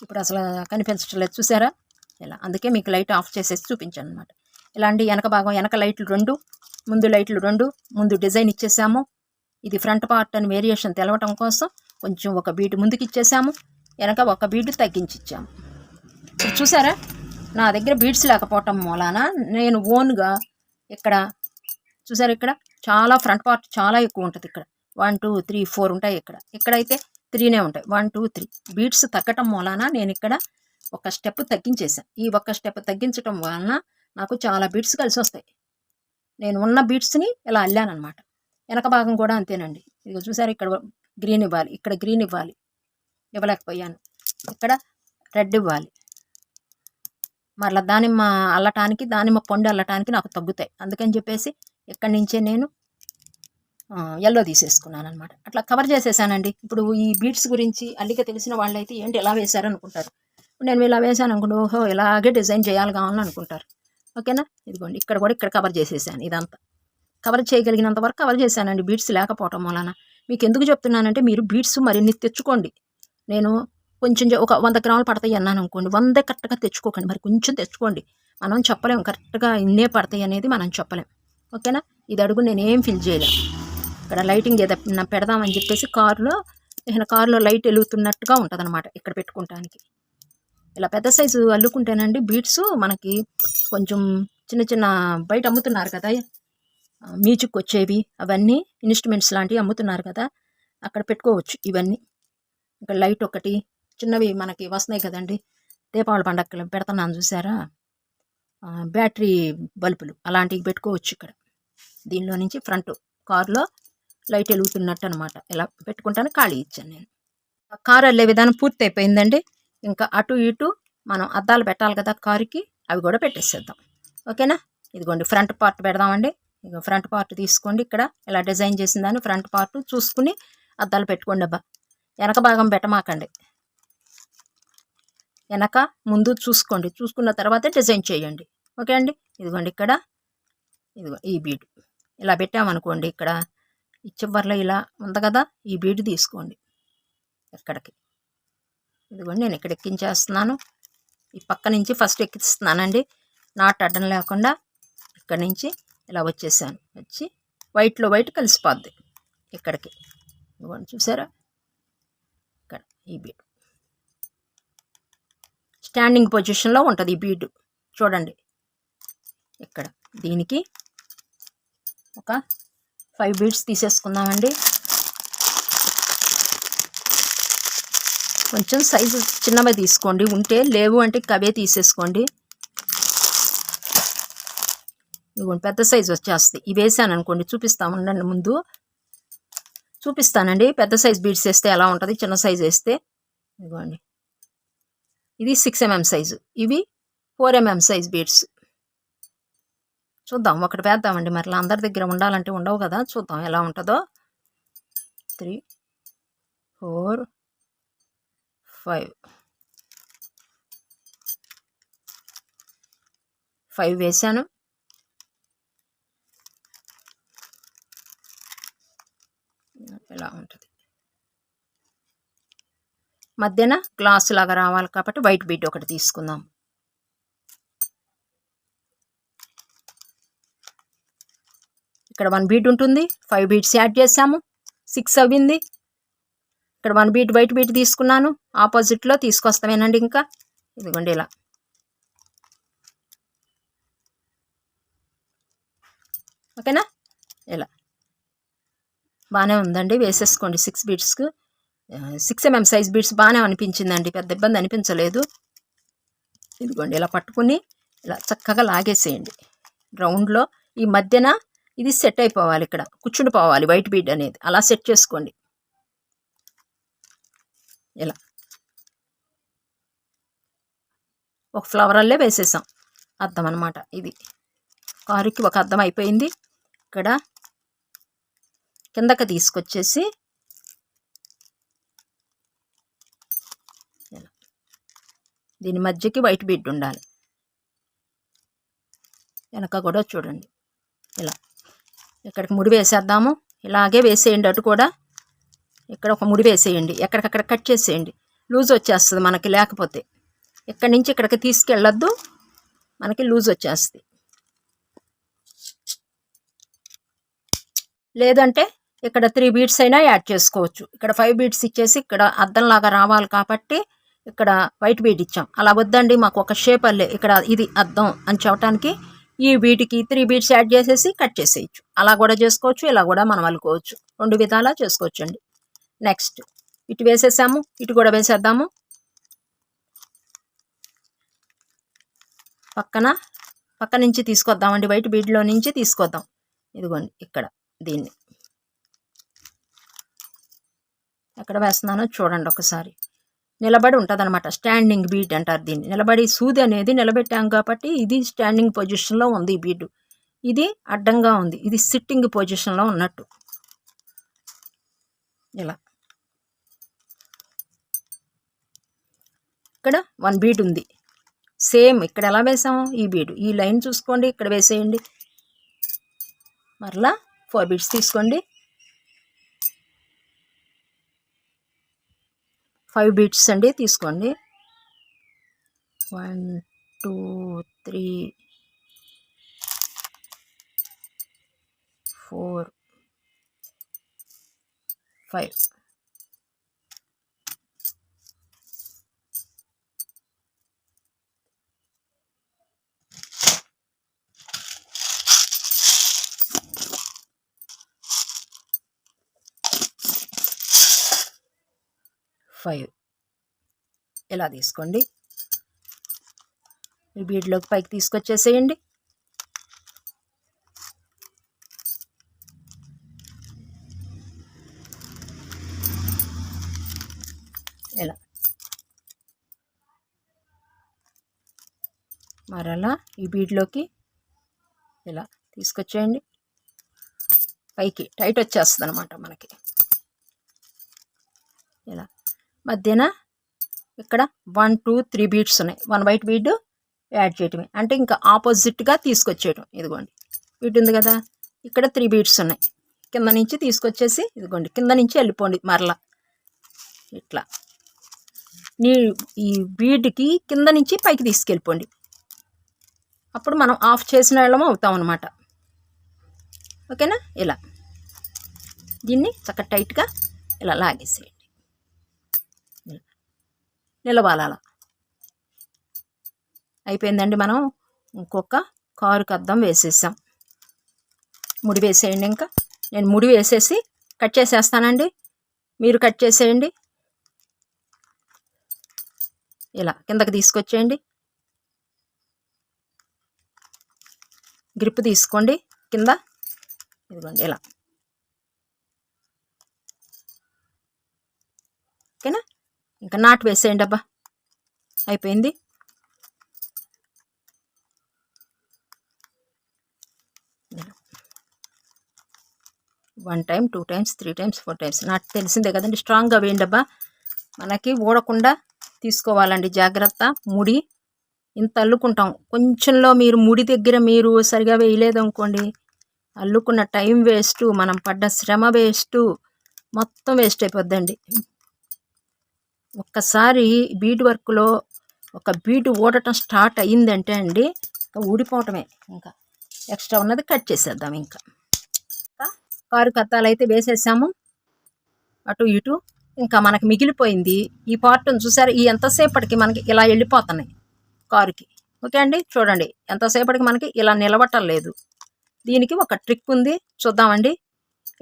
S1: ఇప్పుడు అసలు కనిపించట్లేదు, చూసారా? ఇలా అందుకే మీకు లైట్ ఆఫ్ చేసేసి చూపించాను అనమాట. ఇలాంటి వెనక భాగం, వెనక లైట్లు 2, ముందు లైట్లు 2, ముందు డిజైన్ ఇచ్చేసాము. ఇది ఫ్రంట్ పార్ట్ అని వేరియేషన్ తెలవటం కోసం కొంచెం ఒక బీటు ముందుకు ఇచ్చేసాము, వెనక ఒక బీటు తగ్గించి ఇచ్చాము. ఇప్పుడు చూసారా, నా దగ్గర బీడ్స్ లేకపోవటం మూలాన నేను ఓన్గా ఇక్కడ చూసారు, ఇక్కడ చాలా ఫ్రంట్ పార్ట్ చాలా ఎక్కువ ఉంటుంది. ఇక్కడ 1 2 3 4 ఉంటాయి. ఇక్కడైతే 3నే ఉంటాయి. 1 2 3 బీడ్స్ తగ్గటం మూలాన నేను ఇక్కడ ఒక స్టెప్ తగ్గించేసాను. ఈ ఒక్క స్టెప్ తగ్గించడం వలన నాకు చాలా బీడ్స్ కలిసి వస్తాయి. నేను ఉన్న బీడ్స్ని ఇలా అల్లాను అనమాట. వెనక భాగం కూడా అంతేనండి. ఇదిగో చూసారు, ఇక్కడ గ్రీన్ ఇవ్వాలి, ఇక్కడ గ్రీన్ ఇవ్వాలి, ఇవ్వలేకపోయాను. ఇక్కడ రెడ్ ఇవ్వాలి. మరలా దానిమ్మ అల్లటానికి, దానిమ్మ పండు అల్లటానికి నాకు తగ్గుతాయి. అందుకని చెప్పేసి ఇక్కడి నుంచే నేను ఎల్లో తీసేసుకున్నాను అనమాట. అట్లా కవర్ చేసేసానండి. ఇప్పుడు ఈ బీడ్స్ గురించి అల్లిక తెలిసిన వాళ్ళైతే ఏంటి ఎలా వేశారు అనుకుంటారు. నేను ఇలా వేసాను అనుకుంటే, ఓహో ఇలాగే డిజైన్ చేయాలి కావాలని అనుకుంటారు. ఓకేనా? ఇదిగోండి, ఇక్కడ కూడా ఇక్కడ కవర్ చేసేసాను. ఇదంతా కవర్ చేయగలిగినంత వరకు కవర్ చేశానండి, బీడ్స్ లేకపోవటం వలన. మీకు ఎందుకు చెప్తున్నానంటే, మీరు బీడ్స్ మరిన్ని తెచ్చుకోండి. నేను కొంచెం ఒక 100 గ్రాములు పడతాయి అన్నాను అనుకోండి, 100 కరెక్ట్గా తెచ్చుకోకండి, మరి కొంచెం తెచ్చుకోండి. మనం చెప్పలేం కరెక్ట్గా ఇన్నే పడతాయి అనేది, మనం చెప్పలేం. ఓకేనా? ఇది అడుగు నేనేం ఫిల్ చేయలేం. ఇక్కడ లైటింగ్ ఏదైనా పెడదామని చెప్పేసి కారులో లైట్ వెలుగుతున్నట్టుగా ఉంటుంది అనమాట ఇక్కడ పెట్టుకుంటానికి. ఇలా పెద్ద సైజు అల్లుకుంటేనండి బీడ్స్ మనకి కొంచెం చిన్న చిన్న బయట అమ్ముతున్నారు కదా, మ్యూజిక్ వచ్చేవి, అవన్నీ ఇన్స్ట్రుమెంట్స్ లాంటివి అమ్ముతున్నారు కదా, అక్కడ పెట్టుకోవచ్చు ఇవన్నీ. ఇక్కడ లైట్ ఒకటి చిన్నవి మనకి వస్తున్నాయి కదండి, దీపావళి పండగలు పెడుతున్నాను చూసారా, బ్యాటరీ బల్బులు అలాంటివి పెట్టుకోవచ్చు ఇక్కడ. దీనిలో నుంచి ఫ్రంట్ కారులో లైట్ వెలుగుతున్నట్టు అనమాట. ఇలా పెట్టుకుంటాను, ఖాళీ ఇచ్చాను నేను. కారు వెళ్ళే విధానం పూర్తి అయిపోయిందండి. ఇంకా అటు ఇటు మనం అద్దాలు పెట్టాలి కదా కారుకి, అవి కూడా పెట్టేసేద్దాం. ఓకేనా? ఇదిగోండి ఫ్రంట్ పార్ట్ పెడదామండి. ఇక ఫ్రంట్ పార్ట్ తీసుకోండి, ఇక్కడ ఇలా డిజైన్ చేసిందని ఫ్రంట్ పార్ట్ చూసుకుని అద్దాలు పెట్టుకోండి. అబ్బా వెనక భాగం పెట్టమాకండి, వెనక ముందు చూసుకోండి, చూసుకున్న తర్వాత డిజైన్ చేయండి. ఓకే అండి? ఇదిగోండి ఇక్కడ ఇదిగో ఈ బీడ్ ఇలా పెట్టామనుకోండి, ఇక్కడ ఈ చివర్లో ఇలా ఉంది కదా, ఈ బీడ్ తీసుకోండి ఎక్కడికి. ఇదిగోండి నేను ఇక్కడ ఎక్కించేస్తున్నాను. ఈ పక్క నుంచి ఫస్ట్ ఎక్కిస్తున్నానండి, నాట్ అడ్డం లేకుండా. ఇక్కడ నుంచి ఇలా వచ్చేసాను, వచ్చి వైట్లో వైట్ కలిసిపోద్ది ఇక్కడికి. ఇదిగోండి చూసారా, ఇక్కడ ఈ బీడ్ స్టాండింగ్ పొజిషన్లో ఉంటుంది. ఈ బీడ్ చూడండి ఇక్కడ. దీనికి ఒక 5 బీడ్స్ తీసేసుకుందామండి. కొంచెం సైజు చిన్నవి తీసుకోండి, ఉంటే లేవు అంటే అవే తీసేసుకోండి. ఇదిగోండి పెద్ద సైజు వచ్చేస్తాయి. ఇవి వేసాను అనుకోండి, చూపిస్తాను ఉండండి, ముందు చూపిస్తానండి పెద్ద సైజ్ బీడ్స్ వేస్తే ఎలా ఉంటుంది, చిన్న సైజు వేస్తే. ఇదిగోండి ఇది 6 mm సైజు, ఇవి 4 mm సైజ్ బీడ్స్. చూద్దాం, ఒకటి వేద్దామండి, మరి అందరి దగ్గర ఉండాలంటే ఉండవు కదా, చూద్దాం ఎలా ఉంటుందో. 3 4 5 వేసాను. ఇలా ఉంటుంది. మధ్యన గ్లాస్ లాగా రావాలి కాబట్టి వైట్ బీడ్ ఒకటి తీసుకుందాం. ఇక్కడ 1 బీడ్ ఉంటుంది, 5 బీడ్స్ యాడ్ చేసాము, 6 అవ్వింది. ఇక్కడ 1 బీడ్ వైట్ బీడ్ తీసుకున్నాను, ఆపోజిట్లో తీసుకొస్తామేనండి. ఇంకా ఇదిగోండి ఇలా. ఓకేనా? ఇలా బాగానే ఉందండి, వేసేసుకోండి 6 బీడ్స్కు. 6 mm సైజ్ బీడ్స్ బాగానే అనిపించిందండి, పెద్ద ఇబ్బంది అనిపించలేదు. ఇదిగోండి ఇలా పట్టుకుని ఇలా చక్కగా లాగేసేయండి రౌండ్లో. ఈ మధ్యన ఇది సెట్ అయిపోవాలి, ఇక్కడ కూర్చుని పోవాలి వైట్ బీడ్ అనేది, అలా సెట్ చేసుకోండి. ఇలా ఒక ఫ్లవర్ అల్లే వేసేసాం, అద్దం అనమాట. ఇది కారుకి ఒక అద్దం అయిపోయింది. ఇక్కడ కిందకి తీసుకొచ్చేసి దీని మధ్యకి వైట్ బీడ్ ఉండాలి. వెనక కూడా చూడండి ఇలా. ఇక్కడికి ముడి వేసేద్దాము. ఇలాగే వేసేయండి. అటు కూడా ఇక్కడ ఒక ముడి వేసేయండి. ఎక్కడికక్కడ కట్ చేసేయండి. లూజ్ వచ్చేస్తుంది మనకి. లేకపోతే ఇక్కడి నుంచి ఇక్కడికి తీసుకెళ్ళొద్దు, మనకి లూజ్ వచ్చేస్తుంది. లేదంటే ఇక్కడ 3 బీడ్స్ అయినా యాడ్ చేసుకోవచ్చు. ఇక్కడ 5 బీడ్స్ ఇచ్చేసి ఇక్కడ అద్దంలాగా రావాలి కాబట్టి ఇక్కడ వైట్ బీడ్ ఇచ్చాం. అలా వద్దండి, మాకు ఒక షేప్ అల్లే ఇక్కడ ఇది అద్దం అని చెప్పడానికి ఈ వీటికి 3 బీడ్స్ యాడ్ చేసేసి కట్ చేసేయచ్చు. అలా కూడా చేసుకోవచ్చు, ఇలా కూడా మనం అల్లుకోవచ్చు. 2 విధాలా చేసుకోవచ్చు అండి. నెక్స్ట్ ఇటు వేసేసాము, ఇటు కూడా వేసేద్దాము. పక్క నుంచి తీసుకొద్దామండి. వైట్ బీడ్లో నుంచి తీసుకొద్దాం. ఇదిగోండి ఇక్కడ దీన్ని ఎక్కడ వేస్తున్నానో చూడండి ఒకసారి. నిలబడి ఉంటుంది అనమాట. స్టాండింగ్ బీడ్ అంటారు దీన్ని. నిలబడి సూది అనేది నిలబెట్టాం కాబట్టి ఇది స్టాండింగ్ పొజిషన్లో ఉంది. ఈ బీడ్ ఇది అడ్డంగా ఉంది, ఇది సిట్టింగ్ పొజిషన్లో ఉన్నట్టు. ఇలా ఇక్కడ 1 బీడ్ ఉంది. సేమ్ ఇక్కడ ఎలా వేసాము ఈ బీడ్, ఈ లైన్ చూసుకోండి, ఇక్కడ వేసేయండి. మరలా 4 బీడ్స్ తీసుకోండి. 5 బీడ్స్ అండి తీసుకోండి. 1 2 3 4 5. ఇలా తీసుకోండి. ఈ బీడ్లోకి పైకి తీసుకొచ్చేసేయండి. ఇలా మరలా ఈ బీడ్లోకి ఇలా తీసుకొచ్చేయండి. పైకి టైట్ వచ్చేస్తుంది అనమాట మనకి. ఇలా మధ్యన ఇక్కడ 1 2 3 బీడ్స్ ఉన్నాయి. 1 వైట్ బీడ్ యాడ్ చేయటమే, అంటే ఇంకా ఆపోజిట్గా తీసుకొచ్చేయటం. ఇదిగోండి బీడ్ ఉంది కదా, ఇక్కడ 3 బీడ్స్ ఉన్నాయి. కింద నుంచి తీసుకొచ్చేసి ఇదిగోండి కింద నుంచి వెళ్ళిపోండి. మరలా ఇట్లా ఈ బీడ్కి కింద నుంచి పైకి తీసుకెళ్ళిపోండి. అప్పుడు మనం ఆఫ్ చేసిన వాళ్ళం అవుతాం అన్నమాట. ఓకేనా? ఇలా దీన్ని చక్కగా టైట్గా ఇలా లాగేసేయండి. నిలవాలి అలా. అయిపోయిందండి. మనం ఇంకొక కారుకి అద్దం వేసేసాం. ముడి వేసేయండి. ఇంకా నేను ముడి వేసేసి కట్ చేసేస్తానండి, మీరు కట్ చేసేయండి. ఇలా కిందకి తీసుకొచ్చేయండి. గ్రిప్ తీసుకోండి కింద. ఇదిగోండి ఇలా. ఓకేనా? ఇంకా నాటు వేసేయండి. అబ్బా అయిపోయింది. One time 2 times 3 times 4 times నాటు తెలిసిందే కదండి. స్ట్రాంగ్గా వేయండి అబ్బా. మనకి ఊడకుండా తీసుకోవాలండి జాగ్రత్త. ముడి ఇంత అల్లుకుంటాం. కొంచెంలో మీరు ముడి దగ్గర మీరు సరిగా వేయలేదు అనుకోండి, అల్లుకున్న టైం వేస్ట్, మనం పడ్డ శ్రమ వేస్ట్, మొత్తం వేస్ట్ అయిపోద్దండి. ఒక్కసారి బీడ్ వర్క్లో ఒక బీడ్ ఊడటం స్టార్ట్ అయ్యిందంటే అండి ఊడిపోవటమే. ఇంకా ఎక్స్ట్రా ఉన్నది కట్ చేసేద్దాం. ఇంకా కారు కత్తాలు అయితే వేసేసాము అటు ఇటు. ఇంకా మనకి మిగిలిపోయింది ఈ పార్ట్ని చూసారు. ఈ ఎంతసేపటికి మనకి ఇలా వెళ్ళిపోతున్నాయి కారుకి. ఓకే అండి, చూడండి ఎంతసేపటికి మనకి ఇలా నిలబట్టలేదు. దీనికి ఒక ట్రిక్ ఉంది, చూద్దామండి.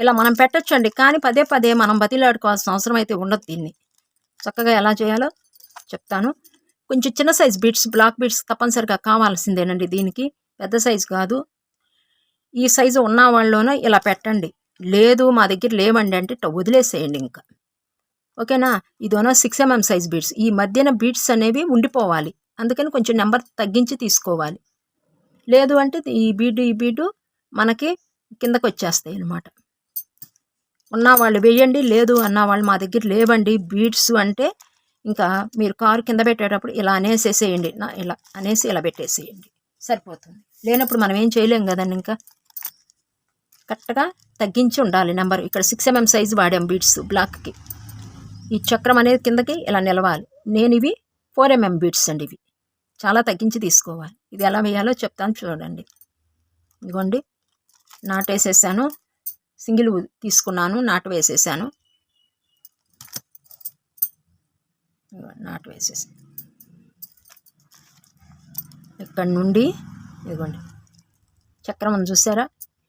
S1: ఇలా మనం పెట్టచ్చండి, కానీ పదే పదే మనం బతిలాడుకోవాల్సిన అవసరం అయితే ఉండదు. దీన్ని చక్కగా ఎలా చేయాలో చెప్తాను. కొంచెం చిన్న సైజ్ బీడ్స్, బ్లాక్ బీడ్స్ తప్పనిసరిగా కావాల్సిందేనండి దీనికి. పెద్ద సైజు కాదు. ఈ సైజు ఉన్న వాళ్ళలోనూ ఇలా పెట్టండి. లేదు మా దగ్గర లేవండి అంటే వదిలేసేయండి ఇంకా. ఓకేనా? ఇదోనో 6 mm సైజ్ బీడ్స్. ఈ మధ్యన బీడ్స్ అనేవి ఉండిపోవాలి, అందుకని కొంచెం నెంబర్ తగ్గించి తీసుకోవాలి. లేదు అంటే ఈ బీడు మనకి కిందకు వచ్చేస్తాయి అన్నమాట. ఉన్నవాళ్ళు వేయండి, లేదు అన్నవాళ్ళు మా దగ్గర లేవండి బీడ్స్ అంటే ఇంకా మీరు కారు కింద పెట్టేటప్పుడు ఇలా అనేసేసేయండి. ఇలా అనేసి ఇలా పెట్టేసేయండి, సరిపోతుంది. లేనప్పుడు మనం ఏం చేయలేం కదండి. ఇంకా కరెక్ట్గా తగ్గించి ఉండాలి నెంబర్. ఇక్కడ 6 mm సైజు వాడాం బీడ్స్ బ్లాక్కి. ఈ చక్రం అనేది కిందకి ఇలా నిలవాలి. నేను ఇవి 4 mm బీడ్స్ అండి. ఇవి చాలా తగ్గించి తీసుకోవాలి. ఇది ఎలా వేయాలో చెప్తాను చూడండి. ఇదిగోండి, నాటు వేసేసాను. సింగిల్ తీసుకున్నాను, నాటు వేసేసాను. నాటు వేసేసాను. ఇక్కడ నుండి ఇదిగోండి చక్రం చూసారా,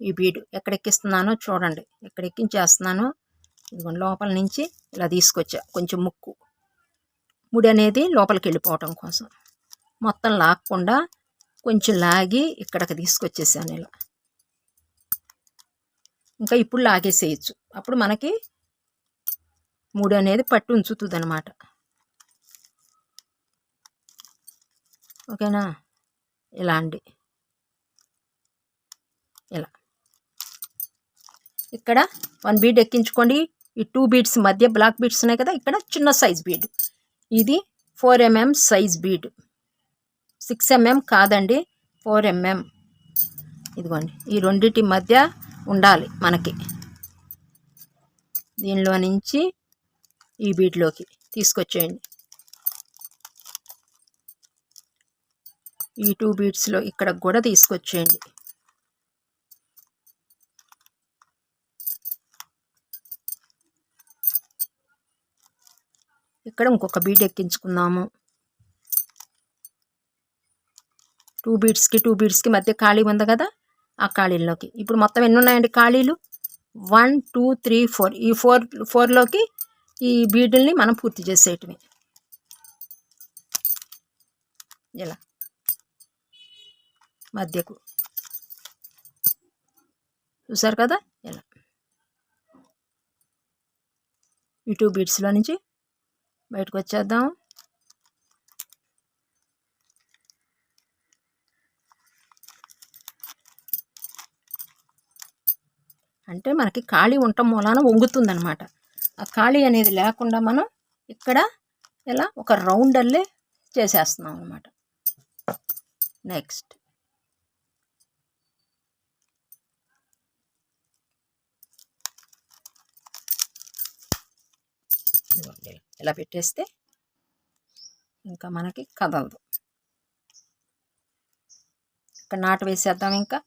S1: ఈ బీడు ఎక్కడ ఎక్కిస్తున్నానో చూడండి. ఎక్కడ ఎక్కించేస్తున్నానో ఇదిగోండి, లోపల నుంచి ఇలా తీసుకొచ్చా. కొంచెం ముడి అనేది లోపలికి వెళ్ళిపోవటం కోసం మొత్తం లాక్కుండా కొంచెం లాగి ఇక్కడికి తీసుకొచ్చేసాను ఇలా. ఇంకా ఇప్పుడు లాగేసేయచ్చు. అప్పుడు మనకి ముడి అనేది పట్టు ఉంచుతుంది అన్నమాట. ఓకేనా? ఇలా అండి, ఇలా ఇక్కడ 1 బీడ్ ఎక్కించుకోండి. ఈ 2 బీడ్స్ మధ్య బ్లాక్ బీడ్స్ ఉన్నాయి కదా, ఇక్కడ చిన్న సైజ్ బీడ్. ఇది 4 mm సైజ్ బీడ్. 6 mm కాదండి, 4 mm. ఇదిగోండి, ఈ రెండింటి మధ్య ఉండాలి మనకి. దీనిలో నుంచి ఈ బీడ్లోకి తీసుకొచ్చేయండి. ఈ 2 బీడ్స్లో ఇక్కడ కూడా తీసుకొచ్చేయండి. ఇక్కడ ఇంకొక బీడ్ ఎక్కించుకుందాము. 2 బీడ్స్కి మధ్య ఖాళీ ఉంది కదా, ఆ ఖాళీల్లోకి ఇప్పుడు మొత్తం ఎన్ని ఉన్నాయండి ఖాళీలు? 1 2 3 4. ఈ 4లోకి ఈ బీడుల్ని మనం పూర్తి చేసేయటమే. ఇలా మధ్యకు చూసారు కదా, ఇలా ఈ 2 బీడ్స్లో నుంచి బయటకు వచ్చేద్దాం. అంటే మనకి ఖాళీ ఉండటం మూలాన వంగుతుందన్నమాట. ఆ ఖాళీ అనేది లేకుండా మనం ఇక్కడ ఇలా ఒక రౌండ్ అల్లే చేసేస్తున్నాం అన్నమాట. నెక్స్ట్ ఇలా పెట్టేస్తే ఇంకా మనకి కదలదు. ఇక్కడ నాటు వేసేద్దాం. ఇంకా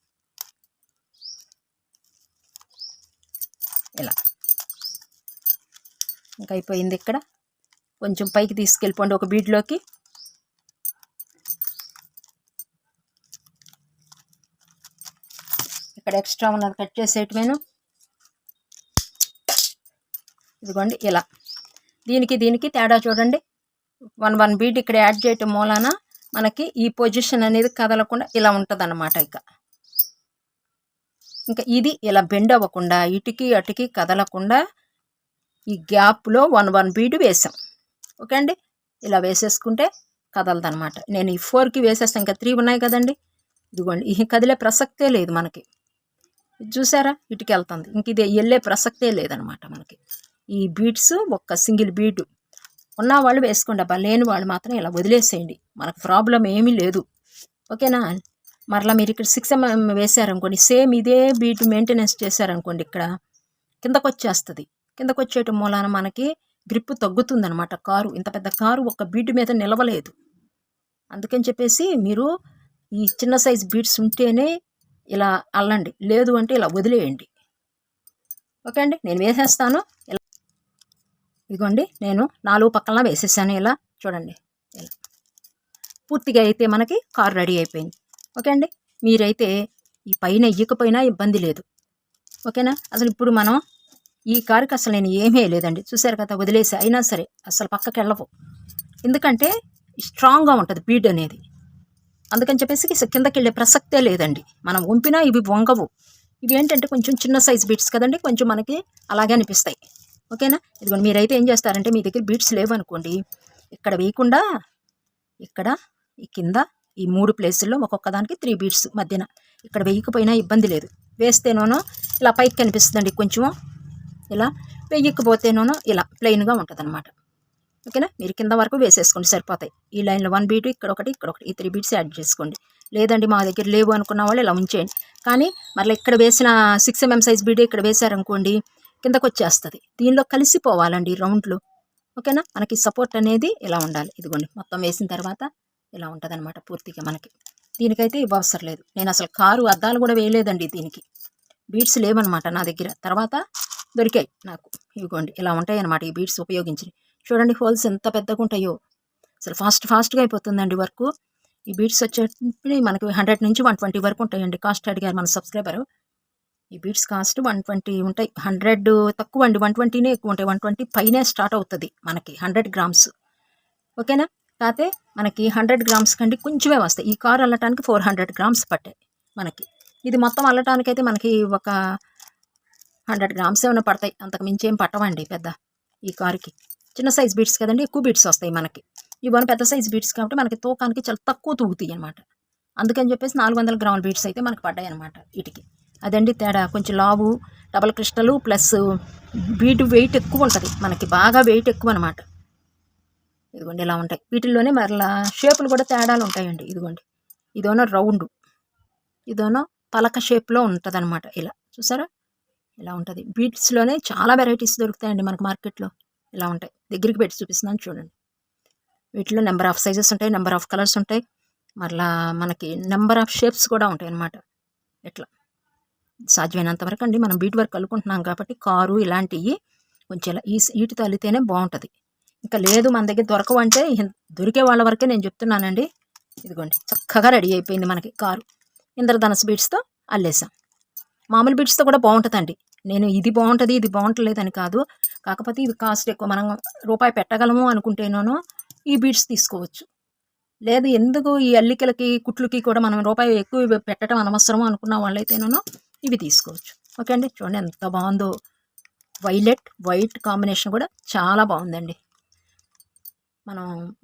S1: ఇలా ఇంకా అయిపోయింది. ఇక్కడ కొంచెం పైకి తీసుకెళ్ళిపోండి ఒక బీడ్లోకి. ఇక్కడ ఎక్స్ట్రా ఉన్నది కట్ చేసేయటమేను. ఇదిగోండి ఇలా. దీనికి తేడా చూడండి. 1 బీడ్ ఇక్కడ యాడ్ చేయటం మూలాన మనకి ఈ పొజిషన్ అనేది కదలకుండా ఇలా ఉంటుంది అన్నమాట. ఇంకా ఇది ఇలా బెండ్ అవ్వకుండా ఇటుకి అటుకి కదలకుండా ఈ గ్యాప్లో 1 బీడ్ వేసాం. ఓకే అండి, ఇలా వేసేసుకుంటే కదలదనమాట. నేను ఈ 4కి వేసేస్తాను. ఇంకా 3 ఉన్నాయి కదండి. ఇదిగోండి, ఈ కదిలే ప్రసక్తే లేదు మనకి. చూసారా, ఇటుకి వెళ్తుంది. ఇంక ఇది వెళ్ళే ప్రసక్తే లేదనమాట మనకి. ఈ బీడ్స్ ఒక్క సింగిల్ బీడ్ ఉన్న వాళ్ళు వేసుకోండి. అబ్బా, లేని వాళ్ళు మాత్రం ఇలా వదిలేసేయండి. మనకు ప్రాబ్లం ఏమీ లేదు. ఓకేనా? మరలా మీరు ఇక్కడ 6 mm వేసారనుకోండి, సేమ్ ఇదే బీట్ మెయింటెనెన్స్ చేశారనుకోండి, ఇక్కడ కిందకు వచ్చేస్తుంది. కిందకు వచ్చేయటం మూలాన మనకి గ్రిప్ తగ్గుతుందనమాట. కారు, ఇంత పెద్ద కారు ఒక బీట్ మీద నిలవలేదు. అందుకని చెప్పేసి మీరు ఈ చిన్న సైజ్ బీట్స్ ఉంటేనే ఇలా అల్లండి, లేదు అంటే ఇలా వదిలేయండి. ఓకే అండి, నేను వేసేస్తాను. ఇలా ఇదిగోండి, నేను 4 పక్కన వేసేసాను. ఇలా చూడండి, ఇలా పూర్తిగా అయితే మనకి కారు రెడీ అయిపోయింది. ఓకే అండి, మీరైతే ఈ పైన ఎయ్యకపోయినా ఇబ్బంది లేదు. ఓకేనా? అసలు ఇప్పుడు మనం ఈ కారుకి అసలు నేను ఏమీ లేదండి. చూసారు కదా, వదిలేసి అయినా సరే అసలు పక్కకి వెళ్ళవు. ఎందుకంటే స్ట్రాంగ్గా ఉంటుంది బీడ్ అనేది. అందుకని చెప్పేసి కిందకి వెళ్ళే ప్రసక్తే లేదండి. మనం వంపినా ఇవి వంగవు. ఇవి ఏంటంటే కొంచెం చిన్న సైజ్ బీట్స్ కదండి, కొంచెం మనకి అలాగే అనిపిస్తాయి. ఓకేనా? ఇదిగోండి, మీరైతే ఏం చేస్తారంటే మీ దగ్గర బీట్స్ లేవనుకోండి, ఇక్కడ వేయకుండా ఇక్కడ ఈ కింద ఈ 3 ప్లేసుల్లో ఒక్కొక్క దానికి 3 బీట్స్ మధ్యన ఇక్కడ వేయకపోయినా ఇబ్బంది లేదు. వేస్తేనోనో ఇలా పైకి కనిపిస్తుందండి కొంచెం, ఇలా వేయకపోతేనోనో ఇలా ప్లెయిన్గా ఉంటుంది అనమాట. ఓకేనా? మీరు కింద వరకు వేసేసుకోండి, సరిపోతాయి. ఈ లైన్లో 1 బీట్, ఇక్కడ ఒకటి, ఈ 3 బీట్స్ యాడ్ చేసుకోండి. లేదండి మా దగ్గర లేవు అనుకున్న వాళ్ళు ఇలా ఉంచేయండి. కానీ మరలా ఇక్కడ వేసిన 6 mm సైజ్ బీడే ఇక్కడ వేశారనుకోండి కిందకు వచ్చేస్తుంది. దీనిలో కలిసిపోవాలండి రౌండ్లు. ఓకేనా, మనకి సపోర్ట్ అనేది ఇలా ఉండాలి. ఇదిగోండి మొత్తం వేసిన తర్వాత ఇలా ఉంటుంది అనమాట పూర్తిగా. మనకి దీనికైతే ఇవ్వవసరం లేదు. నేను అసలు కారు అద్దాలు కూడా వేయలేదండి దీనికి. బీడ్స్ లేవన్నమాట నా దగ్గర, తర్వాత దొరికాయి నాకు. ఇదిగోండి ఇలా ఉంటాయి అన్నమాట ఈ బీడ్స్ ఉపయోగించి. చూడండి హోల్స్ ఎంత పెద్దగా ఉంటాయో. అసలు ఫాస్ట్గా అయిపోతుందండి వర్క్. ఈ బీడ్స్ వచ్చేటప్పుడు మనకి 100 నుంచి 120 వరకు ఉంటాయండి. కాస్ట్ అడిగారు మన సబ్స్క్రైబరు. ఈ బీడ్స్ కాస్ట్ 120 ఉంటాయి. 100 తక్కువ అండి, 120నే ఎక్కువ ఉంటాయి. 120 పైనే స్టార్ట్ అవుతుంది మనకి 100 గ్రామ్స్. ఓకేనా, కాకపోతే మనకి 100 గ్రామ్స్ కంటే కొంచెమే వస్తాయి. ఈ కారు అల్లటానికి 400 గ్రామ్స్ పట్టాయి మనకి. ఇది మొత్తం అల్లటానికైతే మనకి ఒక 100 గ్రామ్స్ ఏమైనా పడతాయి, అంతకు మించి ఏం పట్టవండి పెద్ద. ఈ కారుకి చిన్న సైజ్ బీడ్స్ కదండి, ఎక్కువ బీడ్స్ వస్తాయి మనకి. ఇవన్నీ పెద్ద సైజ్ బీడ్స్ కాబట్టి మనకి తూకానికి చాలా తక్కువ తూగుతాయి అనమాట. అందుకని చెప్పేసి 400 గ్రాముల బీడ్స్ అయితే మనకి పడ్డాయి అనమాట వీటికి. అదండి తేడా. కొంచెం లావు double crystal plus bead weight ఎక్కువ ఉంటుంది మనకి, బాగా వెయిట్ ఎక్కువ అనమాట. ఇదిగోండి ఇలా ఉంటాయి. వీటిల్లోనే మరలా షేపులు కూడా తేడాలు ఉంటాయండి. ఇదిగోండి ఇదోనో రౌండ్, ఇదోనో పలక షేప్లో ఉంటుంది అనమాట. ఇలా చూసారా, ఇలా ఉంటుంది. బీడ్స్లోనే చాలా వెరైటీస్ దొరుకుతాయండి మనకు మార్కెట్లో. ఇలా ఉంటాయి. దగ్గరికి పెట్టి చూపిస్తున్నాను చూడండి. వీటిలో నెంబర్ ఆఫ్ సైజెస్ ఉంటాయి, నెంబర్ ఆఫ్ కలర్స్ ఉంటాయి, మరలా మనకి నెంబర్ ఆఫ్ షేప్స్ కూడా ఉంటాయి అన్నమాట. ఇట్లా సాధ్యమైనంత వరకు అండి మనం బీట్ వర్క్ కలుపుకుంటున్నాం కాబట్టి కారు ఇలాంటివి కొంచెం ఇలా వీటితో అల్లితేనే బాగుంటుంది. ఇంకా లేదు మన దగ్గర దొరకవు అంటే దొరికే వాళ్ళ వరకే నేను చెప్తున్నానండి. ఇదిగోండి చక్కగా రెడీ అయిపోయింది మనకి కారు. ఇంద్రధనస్ బీడ్స్తో అల్లేసాం. మామూలు బీడ్స్తో కూడా బాగుంటుందండి. నేను ఇది బాగుంటుంది ఇది బాగుంటలేదని కాదు, కాకపోతే ఇవి కాస్ట్ ఎక్కువ, మనం రూపాయి పెట్టగలము అనుకుంటేనో ఈ బీడ్స్ తీసుకోవచ్చు. లేదు ఎందుకు ఈ అల్లికలకి కుట్లకి కూడా మనం రూపాయి ఎక్కువ పెట్టడం అనవసరము అనుకున్న వాళ్ళైతేనో ఇవి తీసుకోవచ్చు. ఓకే అండి, చూడండి ఎంత బాగుందో. వైలెట్ వైట్ కాంబినేషన్ కూడా చాలా బాగుందండి.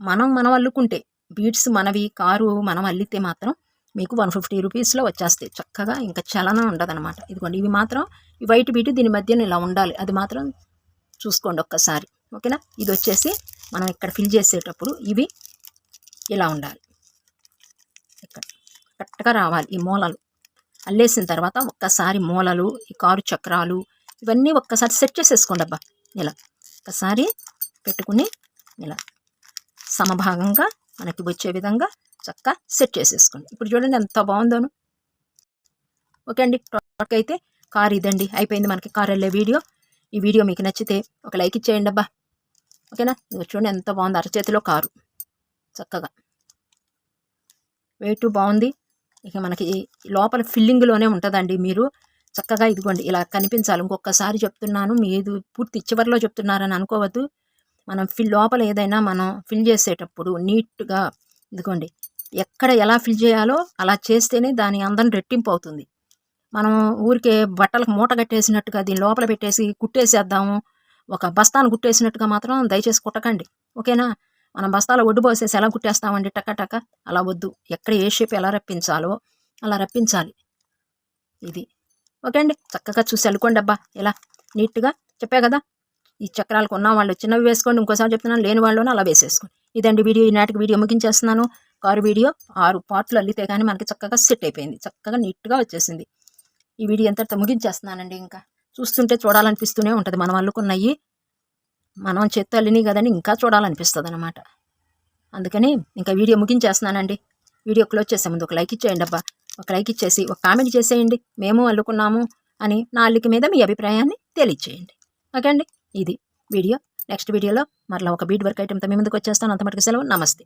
S1: మనం అల్లుకుంటే బీడ్స్ మనవి, కారు మనం అల్లితే మాత్రం మీకు 150 రూపీస్లో వచ్చేస్తాయి చక్కగా. ఇంకా చలనం ఉండదన్నమాట. ఇదిగోండి ఇవి మాత్రం ఈ వైట్ బీట్ దీని మధ్యన ఇలా ఉండాలి, అది మాత్రం చూసుకోండి ఒక్కసారి. ఓకేనా, ఇది వచ్చేసి మనం ఇక్కడ ఫిల్ చేసేటప్పుడు ఇవి ఇలా ఉండాలి, ఇక్కడ కరెక్ట్గా రావాలి. ఈ మూలలు అల్లేసిన తర్వాత ఒక్కసారి మూలలు, ఈ కారు చక్రాలు ఇవన్నీ ఒక్కసారి సెట్ చేసేసుకోండి అబ్బా. ఇలా ఒక్కసారి పెట్టుకుని ఇలా సమభాగంగా మనకి వచ్చే విధంగా చక్కగా సెట్ చేసేసుకోండి. ఇప్పుడు చూడండి ఎంత బాగుందోను. ఓకే అండి, టాక్ అయితే కారు ఇదండి, అయిపోయింది మనకి కారు వెళ్ళే వీడియో. ఈ వీడియో మీకు నచ్చితే ఒక లైక్ ఇచ్చేయండి అబ్బా. ఓకేనా, చూడండి ఎంత బాగుంది, అరచేతిలో కారు చక్కగా. వెయిట్ బాగుంది. ఇక మనకి లోపల ఫిల్లింగ్లోనే ఉంటుందండి. మీరు చక్కగా ఇదిగోండి ఇలా కనిపించాలి. ఇంకొకసారి చెప్తున్నాను, మీరు పూర్తి చివరిలో చెప్తున్నారని అనుకోవద్దు. మనం లోపల ఏదైనా మనం ఫిల్ చేసేటప్పుడు నీట్గా ఇదిగోండి ఎక్కడ ఎలా ఫిల్ చేయాలో అలా చేస్తేనే దాని అందం రెట్టింపు అవుతుంది. మనం ఊరికే బట్టలకు మూట కట్టేసినట్టుగా దీని లోపల పెట్టేసి కుట్టేసేద్దాము, ఒక బస్తాను కుట్టేసినట్టుగా మాత్రం దయచేసి కుట్టకండి. ఓకేనా, మనం బస్తాలో ఒడ్డు పోసేసి ఎలా కుట్టేస్తామండి టక్క, అలా వద్దు. ఎక్కడ ఏ షేప్ ఎలా రప్పించాలో అలా రప్పించాలి. ఇది ఓకే అండి, చక్కగా చూసి అల్లుకోండి అబ్బా. ఇలా నీట్గా చెప్పా కదా. ఈ చక్రాలకు ఉన్న వాళ్ళు చిన్నవి వేసుకోండి, ఇంకోసారి చెప్తున్నాను లేని వాళ్ళని అలా వేసేసుకోండి. ఇదండి వీడియో. ఈనాటికి వీడియో ముగించేస్తున్నాను. కారు వీడియో 6 పార్ట్లు అల్లితే కానీ మనకి చక్కగా సెట్ అయిపోయింది, చక్కగా నీట్గా వచ్చేసింది. ఈ వీడియో ఎంతటితో ముగించేస్తున్నానండి. ఇంకా చూస్తుంటే చూడాలనిపిస్తూనే ఉంటుంది. మనం అల్లుకున్నవి మనం చేత్తో అల్లిని కదండి, ఇంకా చూడాలనిపిస్తుంది అనమాట. అందుకని ఇంకా వీడియో ముగించేస్తున్నానండి. వీడియో క్లోజ్ చేసే ముందు ఒక లైక్ ఇచ్చేయండి అబ్బా. ఒక లైక్ ఇచ్చేసి ఒక కామెంట్ చేసేయండి, మేము అల్లుకున్నాము అని నా అల్లిక మీద మీ అభిప్రాయాన్ని తెలియచేయండి. ఓకే అండి, ఇది వీడియో. నెక్స్ట్ వీడియోలో మరలా ఒక బీట్ వర్క్ ఐటెంతో మీ ముందుకు వచ్చేస్తాను. అంత మటుకు సెలవు. నమస్తే.